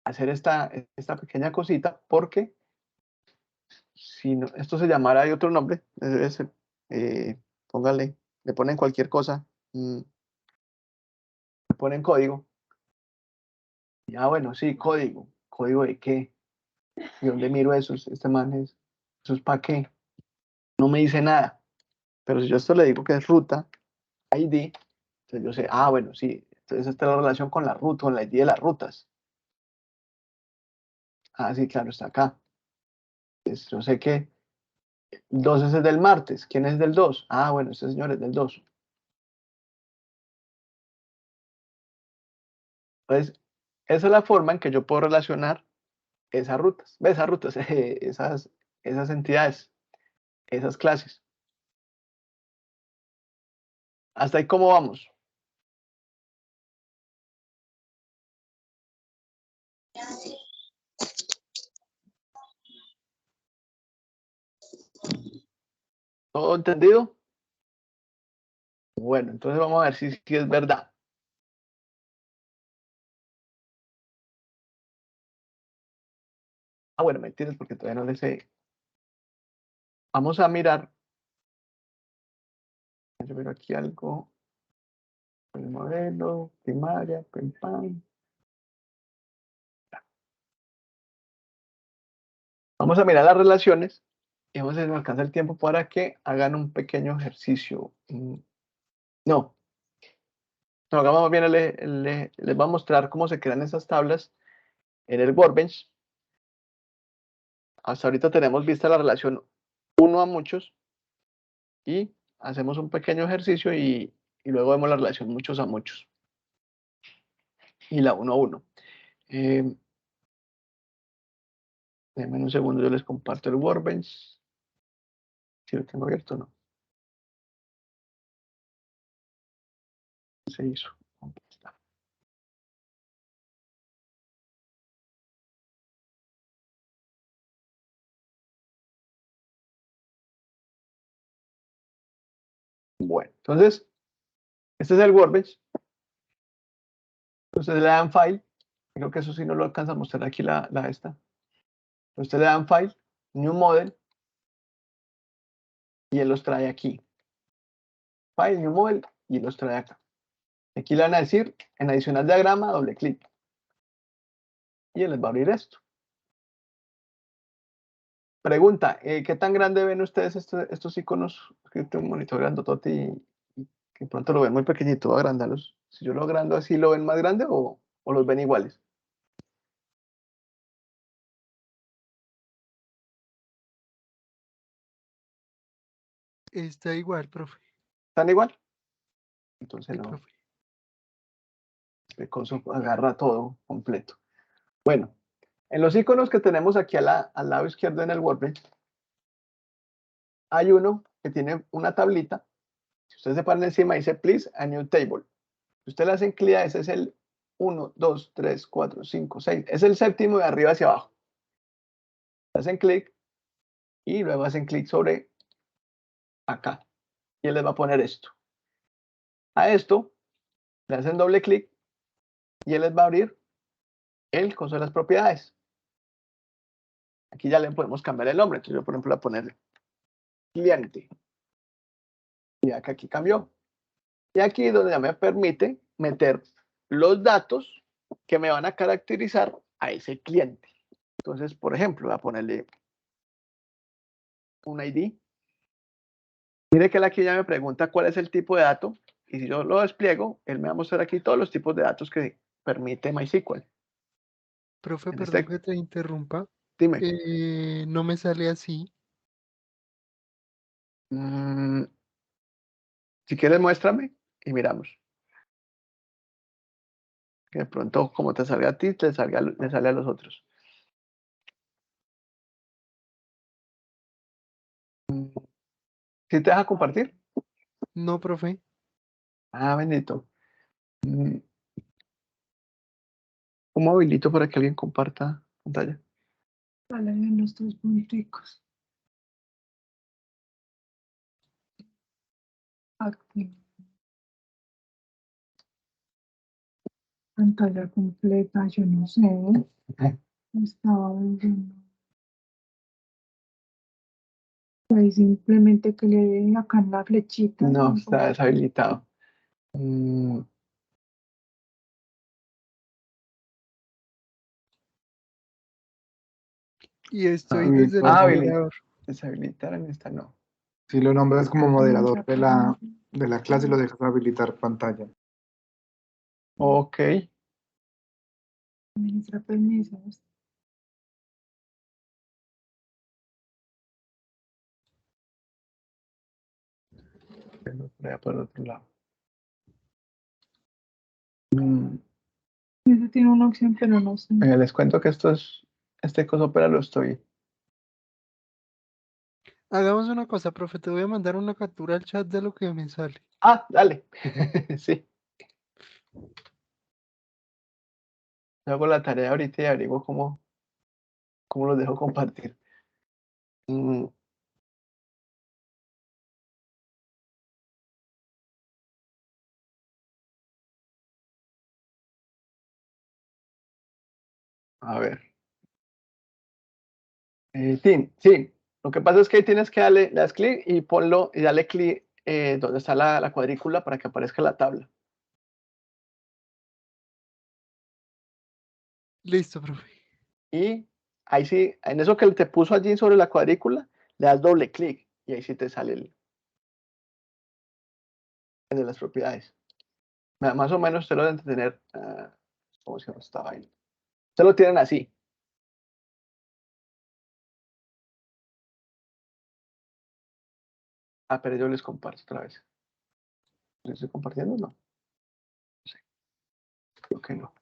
hacer esta pequeña cosita, porque si no, esto se llamara de otro nombre, póngale, le ponen cualquier cosa, le ponen código. Ya bueno, sí, código. ¿Código de qué? ¿Y dónde miro eso? Este man ¿eso es para qué? No me dice nada. Pero si yo esto le digo que es ruta, ID, entonces yo sé, bueno, sí, entonces esta es la relación con la ruta, con la ID de las rutas. Sí, claro, está acá. Entonces, yo sé que 2 es el del martes. ¿Quién es del 2? Bueno, este señor es del 2. Entonces, esa es la forma en que yo puedo relacionar esas rutas, esas rutas, esas entidades, esas clases. ¿Hasta ahí cómo vamos? ¿Todo entendido? Bueno, entonces vamos a ver si es verdad. Bueno, mentiras porque todavía no le sé. Vamos a mirar. Yo miro aquí algo. El modelo, primaria, pim, pam. Vamos a mirar las relaciones y vamos a ver si nos alcanza el tiempo para que hagan un pequeño ejercicio. No, hagamos bien, les voy a mostrar cómo se crean esas tablas en el Workbench. Hasta ahorita tenemos vista la relación 1 a muchos y hacemos un pequeño ejercicio y luego vemos la relación muchos a muchos y la 1 a 1. Denme un segundo, yo les comparto el Workbench. Si lo tengo abierto o no. Se hizo. Bueno, entonces, este es el Workbench. Ustedes le dan File. Creo que eso sí no lo alcanza a mostrar aquí la esta. Ustedes le dan File, New Model, y él los trae aquí. File, New Model, y los trae acá. Aquí le van a decir, en adicional diagrama, doble clic. Y él les va a abrir esto. Pregunta, ¿qué tan grande ven ustedes estos iconos? Que tengo un monitor grandotote y que pronto lo ven muy pequeñito, voy a agrandarlos. Si yo lo agrando así, ¿lo ven más grande o los ven iguales? Está igual, profe. ¿Están igual? Entonces Sí, no, profe. el coso agarra todo completo. Bueno, en los iconos que tenemos aquí al lado izquierdo en el Workbench, hay uno que tiene una tablita. Si ustedes se paran encima, dice Please a New Table. Si ustedes le hacen clic, ese es el 1, 2, 3, 4, 5, 6. Es el séptimo de arriba hacia abajo. Hacen clic y luego hacen clic sobre acá. Y él les va a poner esto. A esto le hacen doble clic y él les va a abrir el coso de las propiedades. Aquí ya le podemos cambiar el nombre. Entonces yo, por ejemplo, voy a poner cliente. Y ya que aquí cambió. Y aquí es donde ya me permite meter los datos que me van a caracterizar a ese cliente. Entonces, por ejemplo, voy a ponerle un ID. Mire que él aquí ya me pregunta cuál es el tipo de dato. Y si yo lo despliego, él me va a mostrar aquí todos los tipos de datos que permite MySQL. Profe, En perdón este, que te interrumpa. dime. No me sale así. Si quieres, muéstrame y miramos. Que de pronto, como te salga a ti, le sale a los otros. ¿Sí te deja compartir? No, profe. Ah, bendito. ¿Cómo habilito para que alguien comparta pantalla? Sale en los 3 punticos. Activo. Pantalla completa, yo no sé. Estaba viendo. Ahí simplemente que le den acá en la flechita. No, está deshabilitado. Y estoy Habilitar. desde el Habilitar. moderador. Deshabilitar en esta no. Si lo nombras como moderador de la clase, lo dejas habilitar pantalla. Ok. Administra permisos. Voy a por el otro lado. Ese tiene una opción, pero no sé. Les cuento que este coso opera lo estoy. Hagamos una cosa, profe. Te voy a mandar una captura al chat de lo que me sale. Ah, dale. Sí. Yo hago la tarea ahorita y averiguo cómo los dejo compartir. A ver. Sí. Lo que pasa es que ahí tienes que le das clic y ponlo y dale clic donde está la cuadrícula para que aparezca la tabla. Listo, profe. Y ahí sí, en eso que te puso allí sobre la cuadrícula, le das doble clic y ahí sí te sale el de las propiedades. Más o menos usted lo deben tener, ¿cómo se llama esta vaina? Usted lo tienen así. Pero yo les comparto otra vez. ¿Les estoy compartiendo? No. No sé. Creo que no.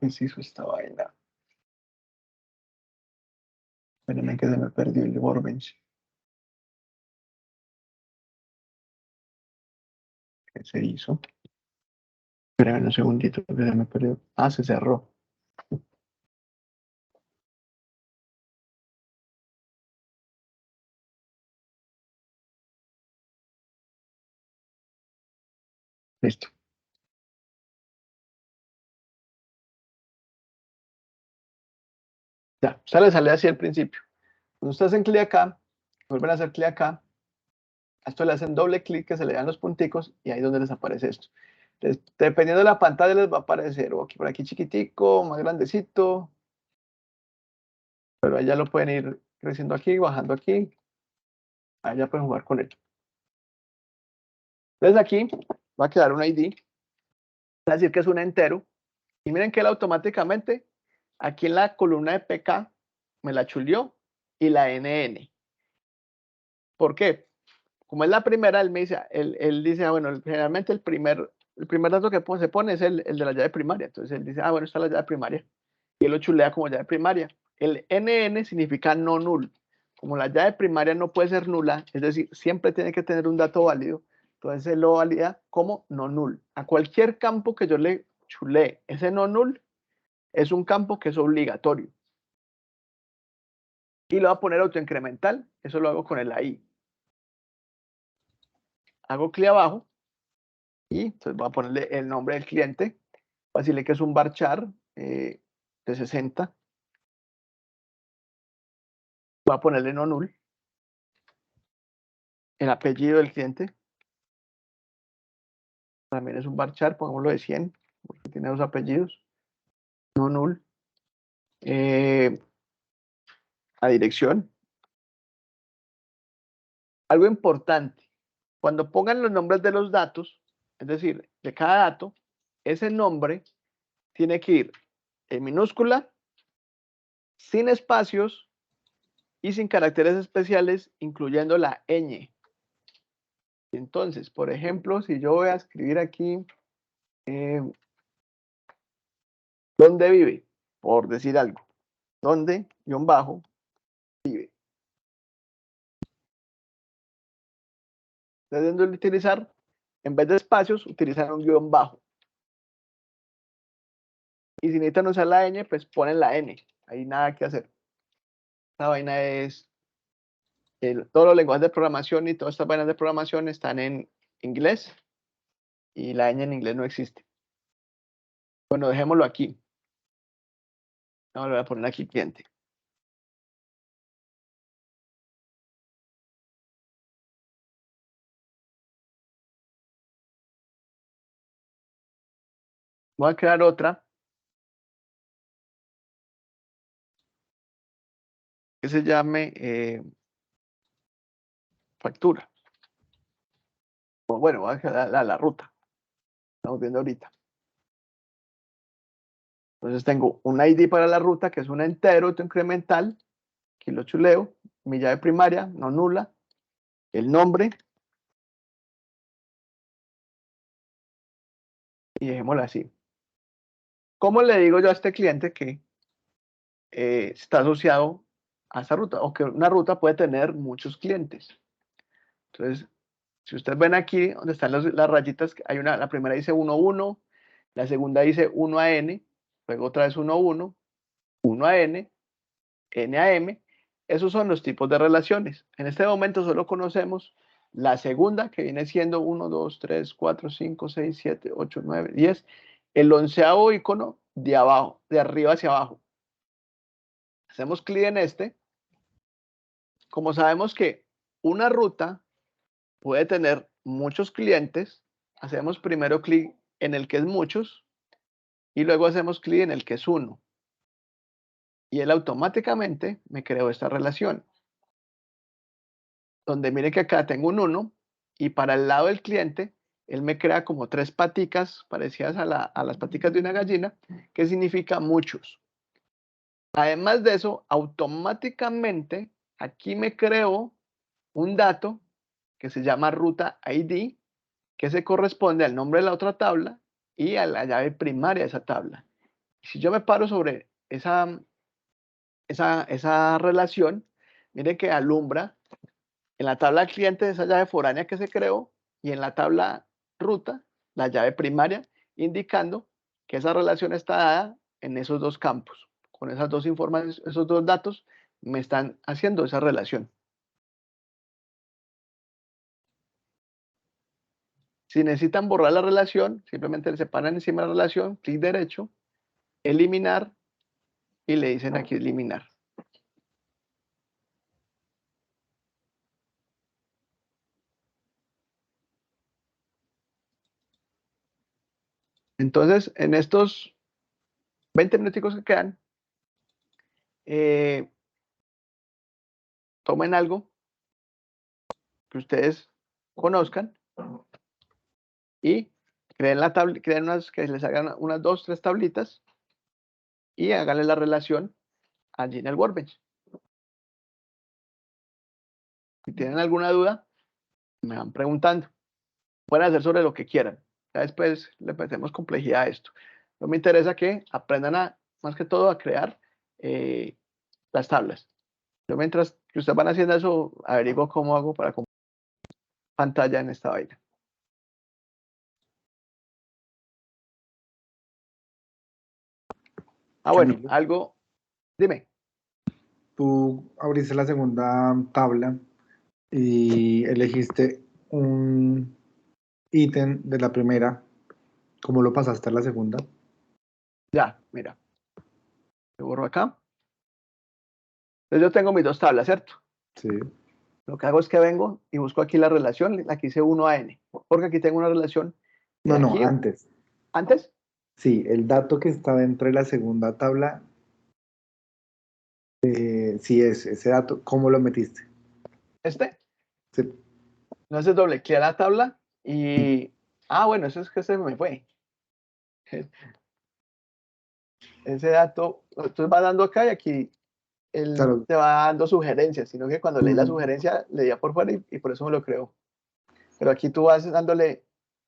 ¿Qué se hizo esta vaina? Espérenme que se me perdió el Workbench. ¿Qué se hizo? Espérenme un segundito que se me perdió. Se cerró. Listo. Ya, sale así al principio. Cuando ustedes hacen clic acá, vuelven a hacer clic acá, a esto le hacen doble clic que se le dan los punticos y ahí es donde les aparece esto. Entonces, dependiendo de la pantalla les va a aparecer o aquí por aquí chiquitico, más grandecito, pero ahí ya lo pueden ir creciendo aquí, bajando aquí, ahí ya pueden jugar con él. Entonces aquí va a quedar un ID, va a decir que es un entero, y miren que él automáticamente, aquí en la columna de PK, me la chuleó y la NN. ¿Por qué? Como es la primera, él me dice, él dice, bueno, generalmente el primer dato que se pone es el de la llave primaria. Entonces él dice, bueno, esta es la llave primaria. Y él lo chulea como llave primaria. El NN significa no null. Como la llave primaria no puede ser nula, es decir, siempre tiene que tener un dato válido, entonces él lo valida como no null. A cualquier campo que yo le chulee ese no null, es un campo que es obligatorio. Y lo voy a poner autoincremental, eso lo hago con el AI. Hago clic abajo Y entonces voy a ponerle el nombre del cliente. Voy a decirle que es un varchar de 60. Voy a ponerle no null. El apellido del cliente también es un varchar, pongámoslo de 100, porque tiene dos apellidos. No null. La dirección. Algo importante, cuando pongan los nombres de los datos, es decir, de cada dato, ese nombre tiene que ir en minúscula, sin espacios y sin caracteres especiales, incluyendo la ñ. Entonces, por ejemplo, si yo voy a escribir aquí, ¿dónde vive? Por decir algo. ¿Dónde? Guión bajo, vive. Deben de utilizar, en vez de espacios, utilizar un guión bajo. Y si necesitan usar la ñ, pues ponen la n. Ahí nada que hacer. Esta vaina es... todos los lenguajes de programación y todas estas vainas de programación están en inglés. Y la ñ en inglés no existe. Bueno, dejémoslo aquí. Vamos a poner aquí cliente. Voy a crear otra que se llame factura. Bueno, voy a crear la ruta. Estamos viendo ahorita. Entonces tengo un ID para la ruta que es un entero incremental. Aquí lo chuleo. Mi llave primaria, no nula. El nombre. Y dejémoslo así. ¿Cómo le digo yo a este cliente que está asociado a esa ruta? O que una ruta puede tener muchos clientes. Entonces, si ustedes ven aquí donde están las rayitas, hay una, la primera dice 1, 1, la segunda dice 1 a n, luego otra vez 1, 1, 1 a n, n a m. Esos son los tipos de relaciones. En este momento solo conocemos la segunda, que viene siendo 1, 2, 3, 4, 5, 6, 7, 8, 9, 10. El 11º icono de abajo, de arriba hacia abajo. Hacemos clic en este. Como sabemos que una ruta puede tener muchos clientes, hacemos primero clic en el que es muchos y luego hacemos clic en el que es uno. Y él automáticamente me creó esta relación. Donde mire que acá tengo un 1 y para el lado del cliente, él me crea como 3 paticas parecidas a las paticas de una gallina, que significa muchos. Además de eso, automáticamente aquí me creó un dato que se llama ruta ID, que se corresponde al nombre de la otra tabla y a la llave primaria de esa tabla. Si yo me paro sobre esa relación, miren que alumbra en la tabla cliente esa llave foránea que se creó y en la tabla ruta la llave primaria, indicando que esa relación está dada en esos dos campos. Con esas dos informaciones, esos dos datos me están haciendo esa relación. Si necesitan borrar la relación, simplemente le separan encima de la relación, clic derecho, eliminar y le dicen aquí eliminar. Entonces, en estos 20 minuticos que quedan, tomen algo que ustedes conozcan y creen la tabla, creen unas que les hagan unas 2, 3 tablitas y háganle la relación allí en el Workbench. Si tienen alguna duda, me van preguntando. Pueden hacer sobre lo que quieran. Ya después le metemos complejidad a esto. No me interesa que aprendan a, más que todo, a crear las tablas. Yo mientras que ustedes van haciendo eso, averiguo cómo hago para compartir pantalla en esta vaina. Bueno, Camilo, algo, dime. tú abriste la segunda tabla y elegiste un ítem de la primera, ¿cómo lo pasaste a la segunda? Ya, mira. Lo borro acá. Entonces yo tengo mis dos tablas, ¿cierto? Sí. Lo que hago es que vengo y busco aquí la relación, aquí hice 1 a n, porque aquí tengo una relación de No, aquí, antes. antes, Sí, el dato que está dentro de la segunda tabla, sí es ese dato, ¿cómo lo metiste? este. Sí. Entonces doble clic a la tabla y, bueno, eso es que se me fue. Ese dato, entonces va dando acá y aquí él Claro. te va dando sugerencias, sino que cuando leí la Mm, sugerencia, leía por fuera y por eso me lo creó. Pero aquí tú vas dándole,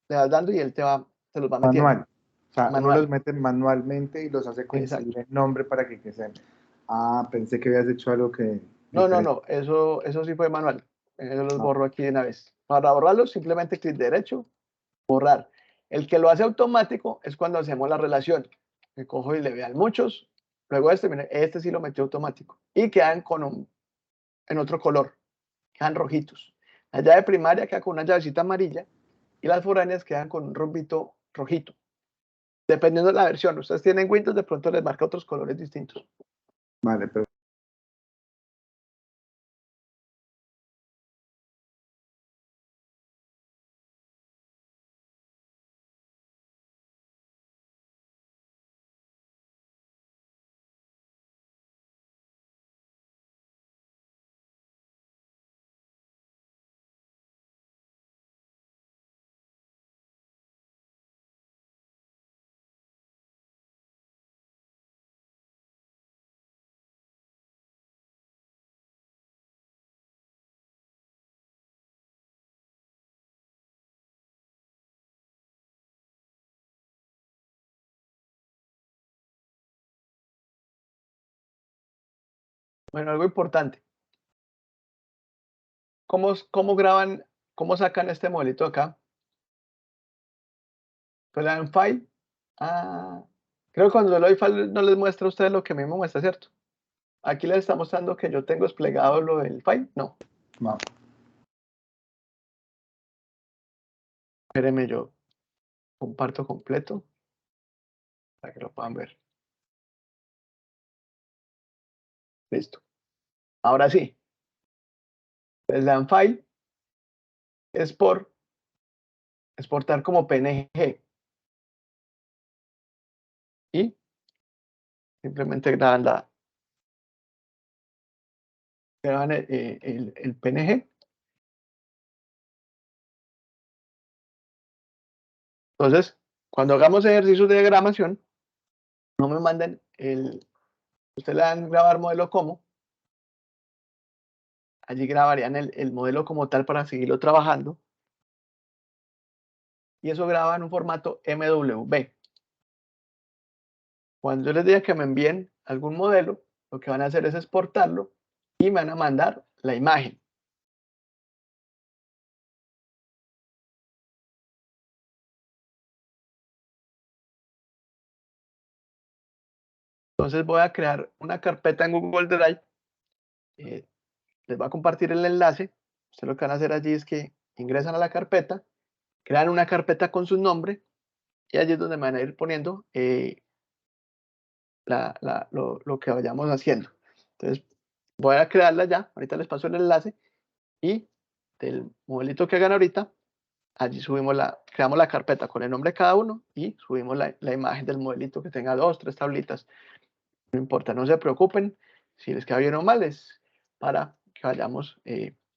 le vas dando y él te los va metiendo. manual. O sea, uno los Manual, mete manualmente y los hace exacto. coincidir en nombre para que sean. Ah, pensé que habías hecho algo que No, no, diferente. no, eso sí fue manual. Eso los Ah, borro aquí de una vez. Para borrarlos, simplemente clic derecho, borrar. El que lo hace automático es cuando hacemos la relación. Me cojo y le vean muchos. Luego mire, este sí lo metió automático. Y quedan en otro color, quedan rojitos. La llave primaria queda con una llavecita amarilla y las foráneas quedan con un rombito rojito. Dependiendo de la versión, ustedes tienen Windows, de pronto les marca otros colores distintos. vale, pero Bueno, algo importante. ¿Cómo graban, cómo sacan este modelito acá? Pues le dan file. Ah, creo que cuando le doy file no les muestra a ustedes lo que a mí me muestra, ¿cierto? Aquí les está mostrando que yo tengo desplegado lo del file. No, no. espérenme, yo comparto completo para que lo puedan ver. Listo. Ahora sí, les dan file, exportar como PNG y simplemente graban el PNG. Entonces, cuando hagamos ejercicios de diagramación, no me manden ustedes le dan grabar modelo como, allí grabarían el modelo como tal para seguirlo trabajando y eso graba en un formato MWB. Cuando yo les diga que me envíen algún modelo, lo que van a hacer es exportarlo y me van a mandar la imagen. Entonces voy a crear una carpeta en Google Drive, les voy a compartir el enlace. Ustedes lo que van a hacer allí es que ingresan a la carpeta, crean una carpeta con su nombre y allí es donde me van a ir poniendo lo que vayamos haciendo. Entonces voy a crearla ya, ahorita les paso el enlace y del modelito que hagan ahorita, allí creamos la carpeta con el nombre de cada uno y subimos la imagen del modelito que tenga 2, 3 tablitas. No importa, no se preocupen si les queda bien o mal, es para que vayamos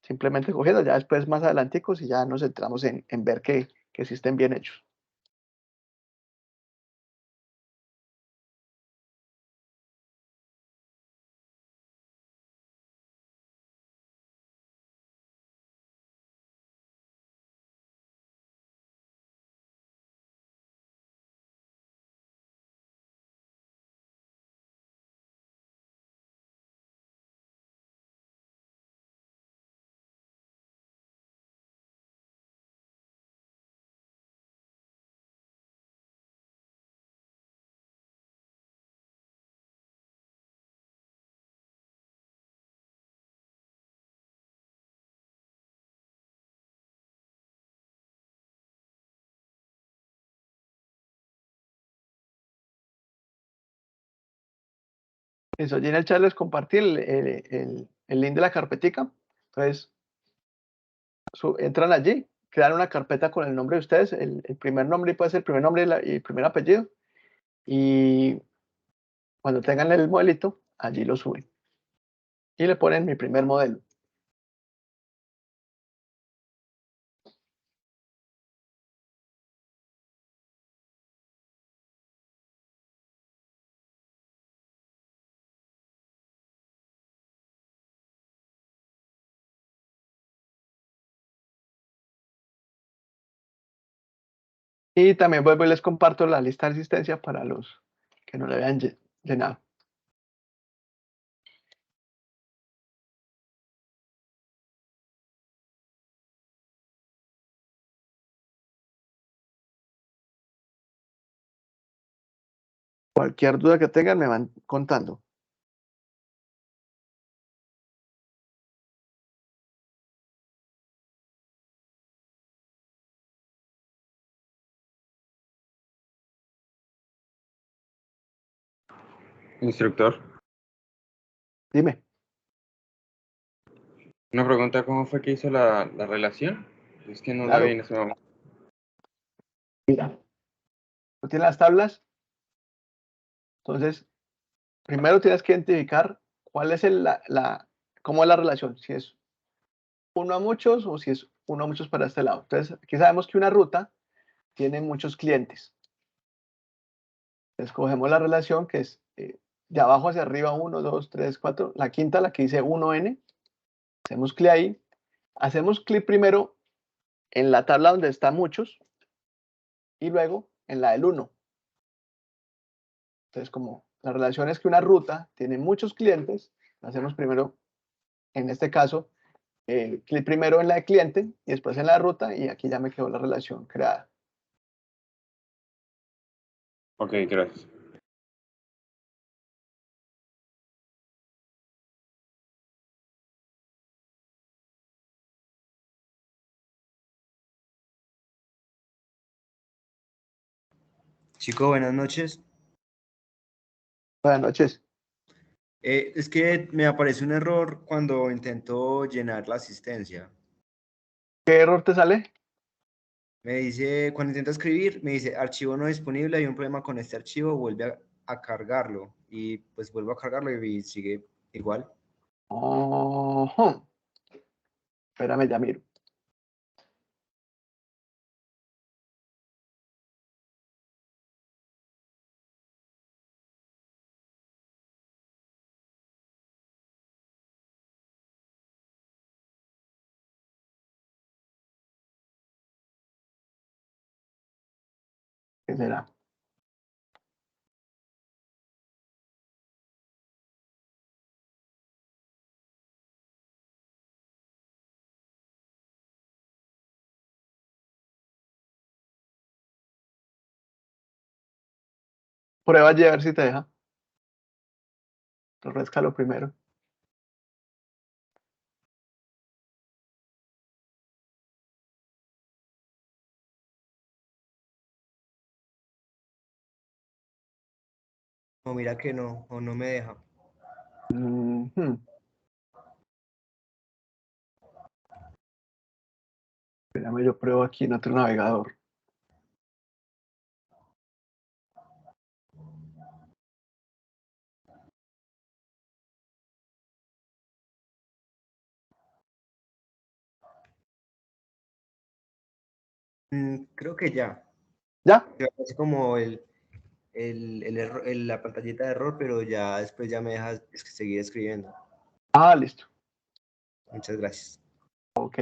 simplemente cogiendo. Ya después, más adelanticos, y ya nos centramos en ver que sí estén bien hechos. Eso, allí en el chat les compartí el link de la carpetica. Entonces, entran allí, crean una carpeta con el nombre de ustedes, el primer nombre puede ser el primer nombre y el primer apellido. Y cuando tengan el modelito, allí lo suben. Y le ponen mi primer modelo. Y también vuelvo y les comparto la lista de asistencia para los que no le habían llenado. Cualquier duda que tengan me van contando. Instructor, Dime. una pregunta, ¿cómo fue que hizo la relación? Es que no la vi Claro, en ese momento. mira, tú tienes las tablas. Entonces, primero tienes que identificar cuál es cómo es la relación. Si es uno a muchos o si es uno a muchos para este lado. Entonces, aquí sabemos que una ruta tiene muchos clientes. Escogemos la relación que es de abajo hacia arriba, 1, 2, 3, 4. La quinta, la que dice 1n. Hacemos clic ahí. Hacemos clic primero en la tabla donde está muchos y luego en la del 1. Entonces, como la relación es que una ruta tiene muchos clientes, hacemos primero, en este caso, clic primero en la de cliente y después en la de ruta y aquí ya me quedó la relación creada. Ok, gracias. Chico, buenas noches. Buenas noches. Es que me aparece un error cuando intento llenar la asistencia. ¿Qué error te sale? Me dice, cuando intento escribir, me dice archivo no disponible, hay un problema con este archivo, vuelve a cargarlo. Y pues vuelvo a cargarlo y sigue igual. Ojo. Espérame, ya miro. ¿Qué será? Prueba allí a ver si te deja. Refrescalo primero. No, mira que no, o no me deja. Mhm. Espérame, yo pruebo aquí en otro navegador. Creo que ya. ¿Ya? Es como la pantallita de error, pero ya después ya me deja seguir escribiendo. Ah, listo. Muchas gracias. Ok.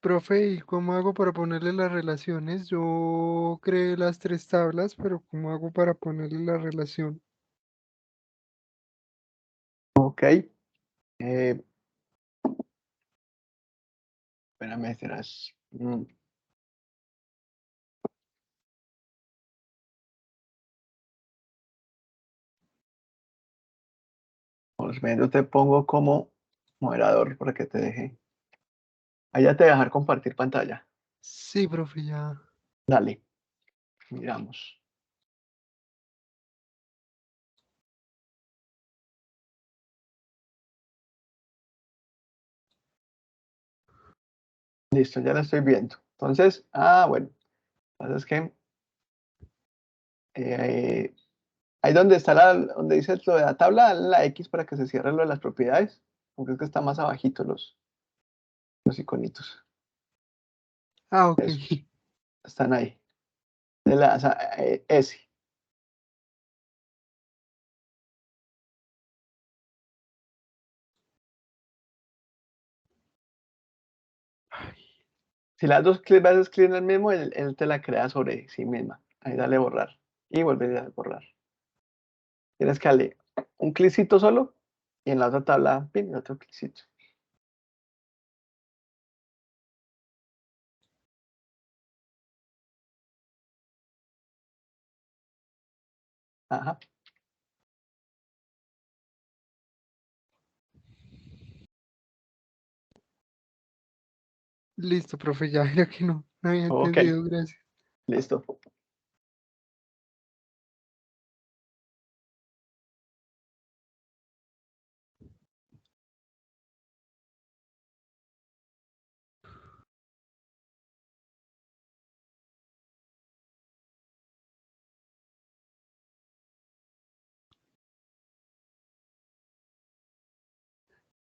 Profe, ¿y cómo hago para ponerle las relaciones? Yo creé las 3 tablas, pero ¿cómo hago para ponerle la relación? Ok. Eh, espérame, serás. Por menos te pongo como moderador para que te deje. Ahí ya te voy a dejar compartir pantalla. Sí, profe, ya. Dale, miramos. Listo, ya la estoy viendo. Entonces, bueno, lo que pasa es que ahí donde está donde dice lo de la tabla, dale la X para que se cierre lo de las propiedades, aunque es que está más abajito los iconitos. Ah, ok. Eso, están ahí. O sea, S. Si las dos veces clic en el mismo, él te la crea sobre sí misma. Ahí dale borrar y vuelve a borrar. Tienes que darle un clicito solo y en la otra tabla, pin, otro clicito. Ajá. Listo, profe, ya era que no había Ok, entendido, gracias. listo.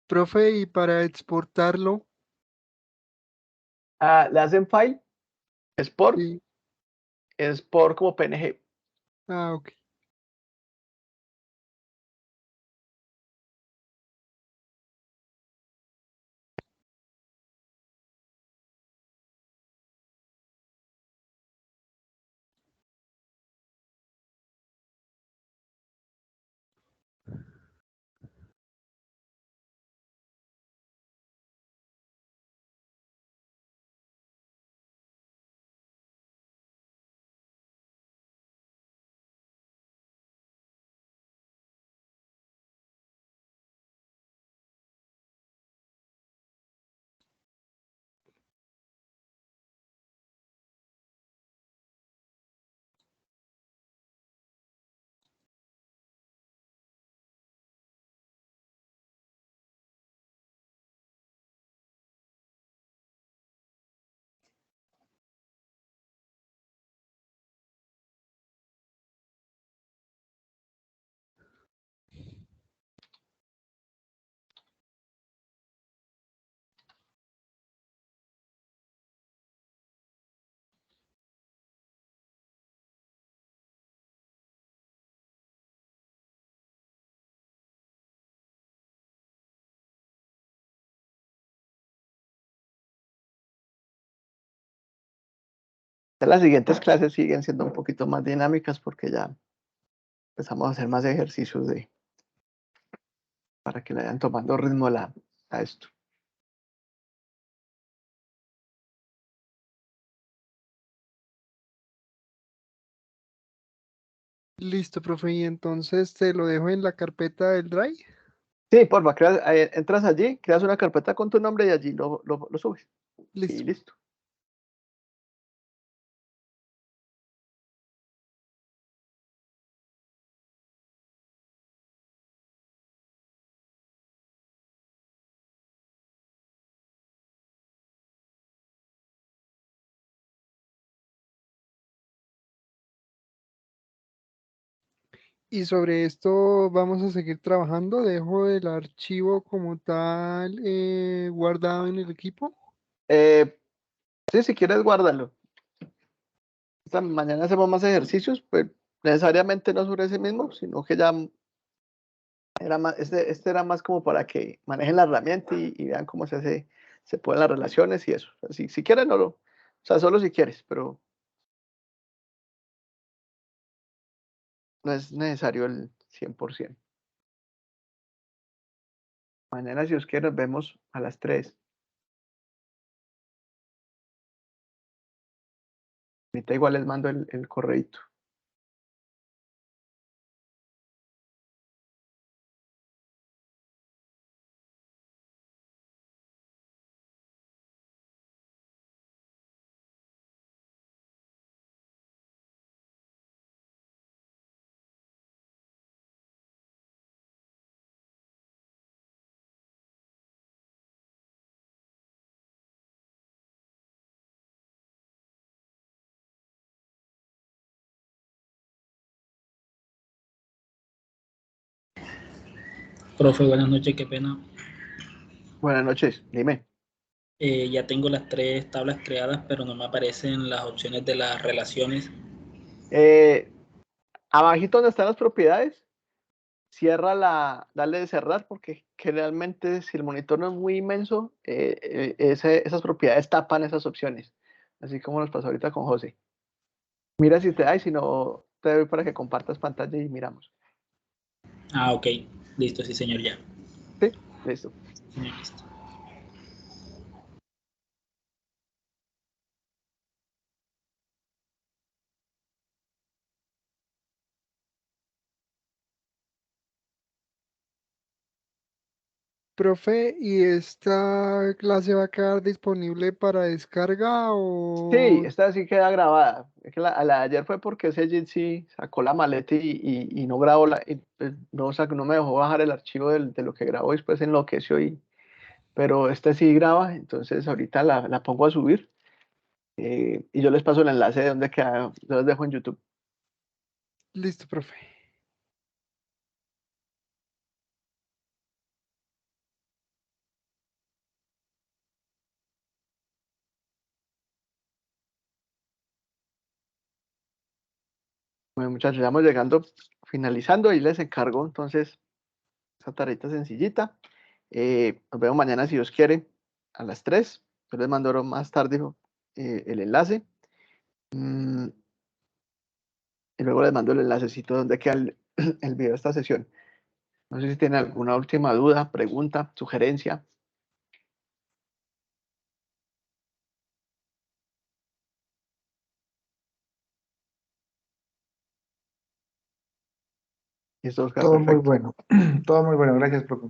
Profe, y para exportarlo, Le hacen file, export, sí. export como PNG. Ah, ok. Las siguientes clases siguen siendo un poquito más dinámicas porque ya empezamos a hacer más ejercicios para que le vayan tomando ritmo a esto. Listo, profe, y entonces te lo dejo en la carpeta del Drive. Sí, porfa, entras allí, creas una carpeta con tu nombre y allí lo subes. Y Listo. listo. Y sobre esto vamos a seguir trabajando. Dejo el archivo como tal guardado en el equipo. Sí, si quieres, guárdalo. Mañana hacemos más ejercicios, pues necesariamente no sobre ese mismo, sino que ya era más, este era más como para que manejen la herramienta y vean cómo se hace. se pueden las relaciones y eso. O sea, si quieres, no lo, o sea, solo si quieres, pero no es necesario el 100%. Mañana, si os quiere, nos vemos a las 3. Ahorita igual les mando el correíto. Profe, buenas noches, qué pena. Buenas noches, dime. Ya tengo las 3 tablas creadas, pero no me aparecen las opciones de las relaciones. Abajito donde están las propiedades, dale de cerrar, porque generalmente si el monitor no es muy inmenso, esas propiedades tapan esas opciones, así como nos pasó ahorita con José. Mira si te da y si no, te doy para que compartas pantalla y miramos. Ah, ok. Listo, sí, señor, ya. Sí, listo. Señor, listo. Profe, ¿y esta clase va a quedar disponible para descarga Sí, o esta sí queda grabada. Es que la de ayer fue porque ese sí sacó la maleta y no grabó, pues, no me dejó bajar el archivo de lo que grabó y después enloqueció. Pero este sí graba, entonces ahorita la pongo a subir y yo les paso el enlace de donde queda, yo los dejo en YouTube. listo, profe? Bueno, muchachos, ya vamos llegando, finalizando, y les encargo entonces esa tarjeta sencillita. Nos vemos mañana si Dios quiere a las 3. Yo les mando ahora más tarde el enlace. Y luego les mando el enlacecito donde queda el video de esta sesión. No sé si tienen alguna última duda, pregunta, sugerencia. Listo, Oscar, Todo muy perfecto. bueno. Todo muy bueno. Gracias, profe.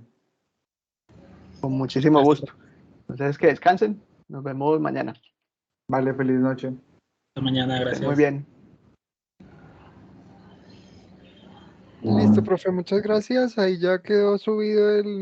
Con muchísimo gusto. Entonces, que descansen. Nos vemos mañana. Vale, feliz noche. Hasta mañana, Que estén muy gracias. bien. Listo, profe, muchas gracias. Ahí ya quedó subido el